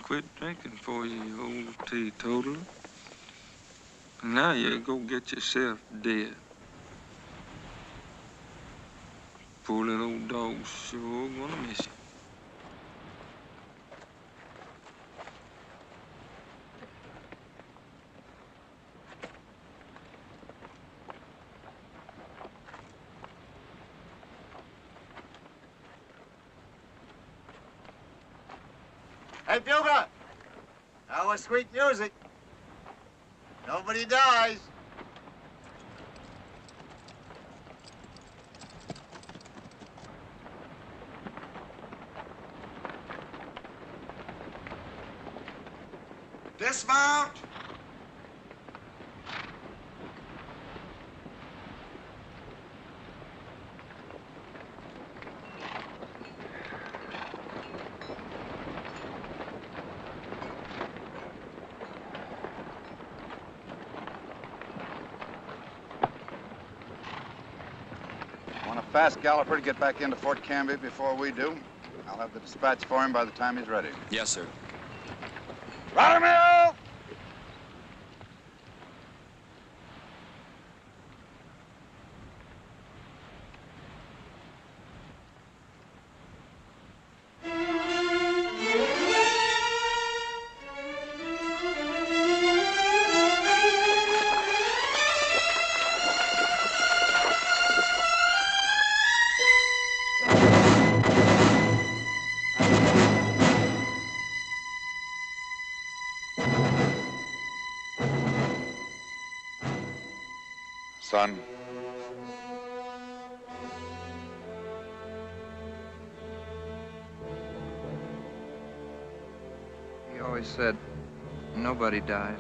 Quit drinking for you, you old teetotaler. And now you go get yourself dead. Poor little old dog's sure gonna miss you. Hey, Bugler! That was sweet music. Nobody dies. Dismount! Want a fast galloper to get back into Fort Canby before we do? I'll have the dispatch for him by the time he's ready. Yes, sir. Rottermill! son. He always said, nobody dies.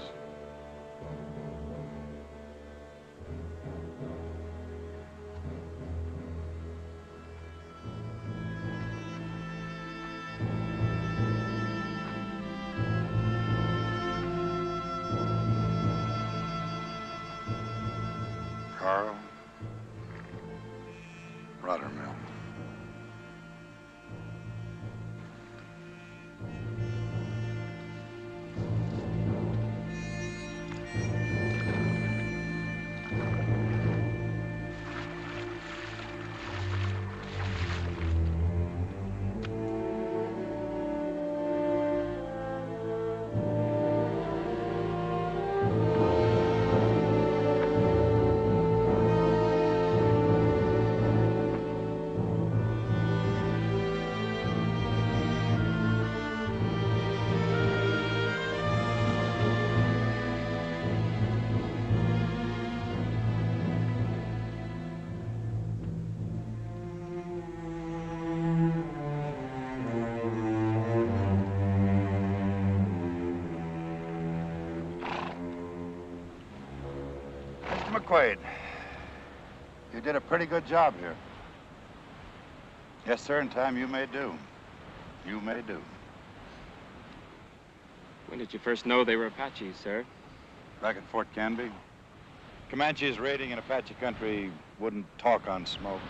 Carl Rottermill. Mr. McQuaid, you did a pretty good job here. Yes, sir, in time you may do. You may do. When did you first know they were Apaches, sir? Back at Fort Canby. Comanches raiding in Apache country wouldn't talk on smoke.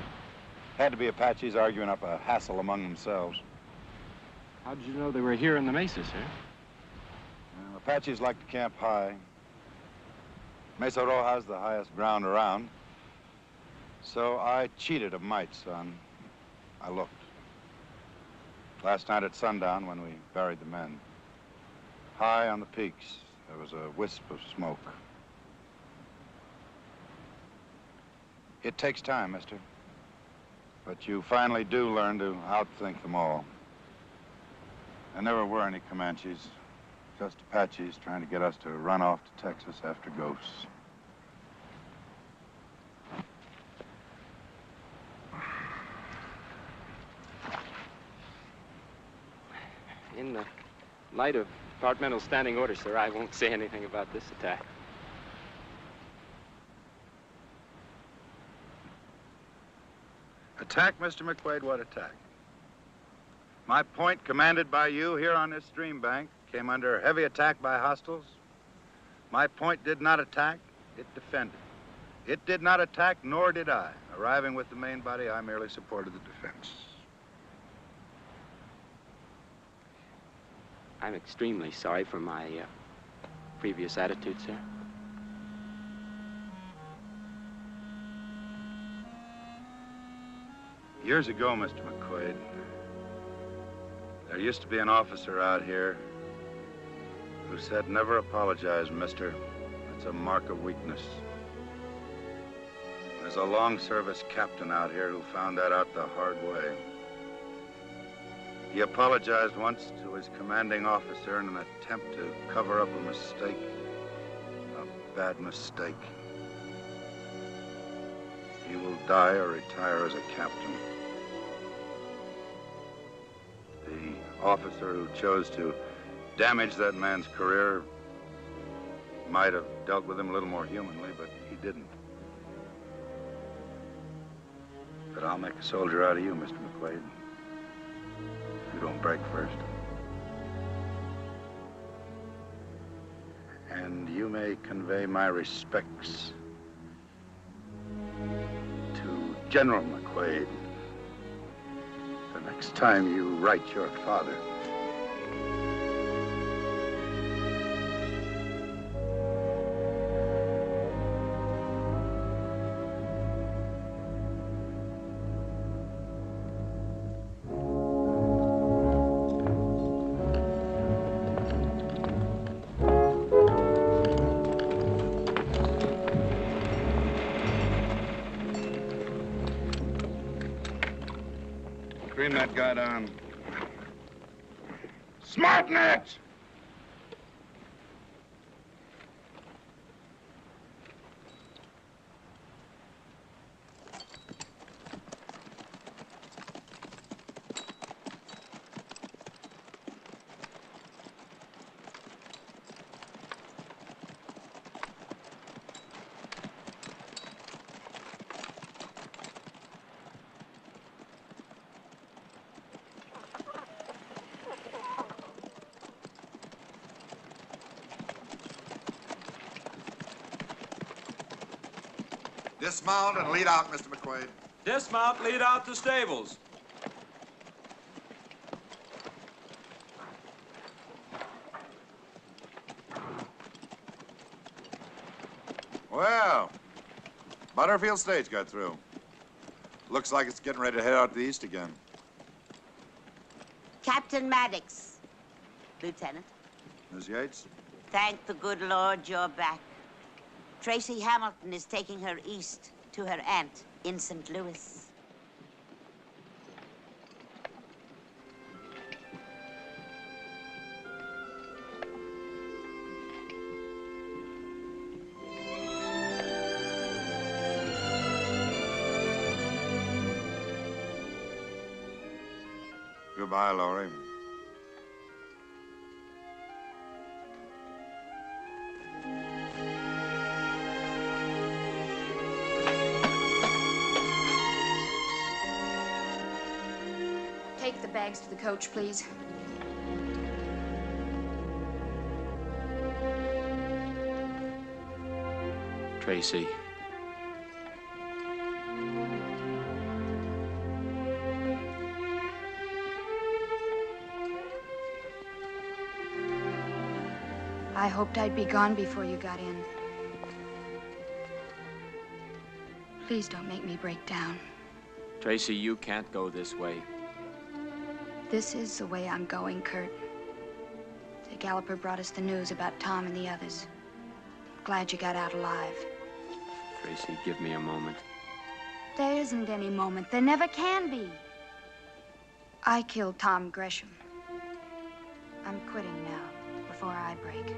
Had to be Apaches arguing up a hassle among themselves. How did you know they were here in the Mesa, sir? Well, Apaches like to camp high. Mesa Roja's the highest ground around. So I cheated a mite, son. I looked. Last night at sundown when we buried the men, high on the peaks, there was a wisp of smoke. It takes time, mister. But you finally do learn to outthink them all. There never were any Comanches, just Apaches trying to get us to run off to Texas after ghosts. In the light of departmental standing order, sir, I won't say anything about this attack. Attack, Mr. McQuaid? What attack? My point, commanded by you here on this stream bank, came under heavy attack by hostiles. My point did not attack, it defended. It did not attack, nor did I. Arriving with the main body, I merely supported the defense. I'm extremely sorry for my previous attitude, sir. Years ago, Mr. McQuaid, there used to be an officer out here who said, never apologize, mister. It's a mark of weakness. There's a long-service captain out here who found that out the hard way. He apologized once to his commanding officer in an attempt to cover up a mistake, a bad mistake. He will die or retire as a captain. The officer who chose to damage that man's career might have dealt with him a little more humanly, but he didn't. But I'll make a soldier out of you, Mr. McQuaid. You don't break first. And you may convey my respects to General McQuaid the next time you write your father. Scream that guy down. Smartnet! Dismount and lead out, Mr. McQuaid. Dismount, lead out the stables. Well, Butterfield stage got through. Looks like it's getting ready to head out to the east again. Captain Maddox. Lieutenant. Miss Yates? Thank the good Lord you're back. Tracy Hamilton is taking her east to her aunt in St. Louis. Goodbye, Laurie. Take the bags to the coach, please. Tracy. I hoped I'd be gone before you got in. Please don't make me break down. Tracy, you can't go this way. This is the way I'm going, Kurt. The Galloper brought us the news about Tom and the others. Glad you got out alive. Tracy, give me a moment. There isn't any moment. There never can be. I killed Tom Gresham. I'm quitting now, before I break.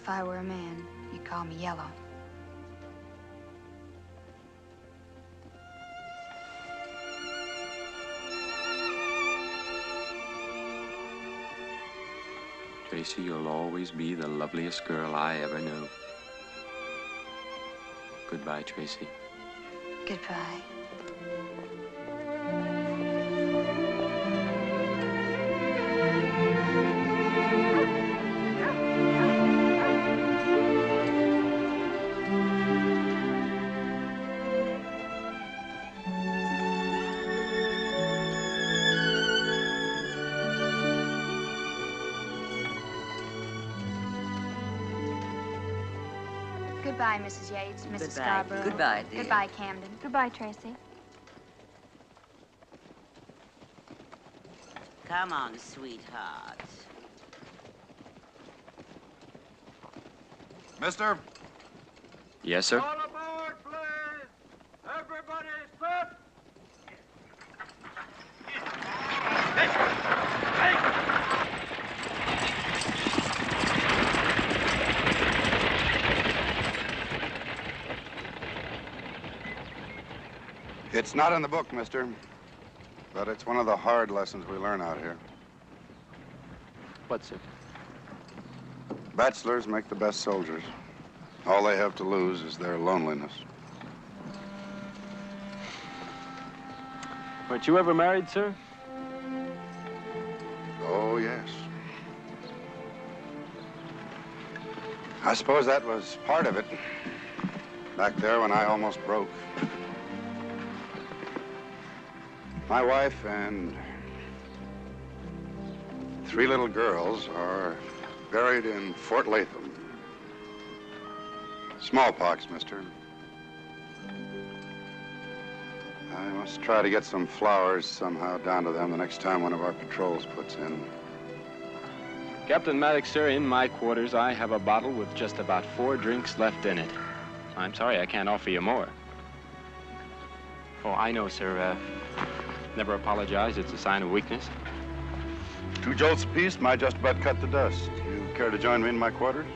If I were a man, you'd call me Yellow. Tracy, you'll always be the loveliest girl I ever knew. Goodbye, Tracy. Goodbye. Goodbye, Mrs. Yates, Mrs. Goodbye. Scarborough. Goodbye, dear. Goodbye, Camden. Goodbye, Tracy. Come on, sweetheart. Mister? Yes, sir? All aboard, please! Everybody's fit? It's not in the book, mister. But it's one of the hard lessons we learn out here. What's it? Bachelors make the best soldiers. All they have to lose is their loneliness. Weren't you ever married, sir? Oh, yes. I suppose that was part of it. Back there when I almost broke. My wife and 3 little girls are buried in Fort Latham. Smallpox, mister. I must try to get some flowers somehow down to them the next time one of our patrols puts in. Captain Maddox, sir, in my quarters, I have a bottle with just about 4 drinks left in it. I'm sorry I can't offer you more. Oh, I know, sir. Never apologize. It's a sign of weakness. 2 jolts apiece might just about cut the dust. You care to join me in my quarters?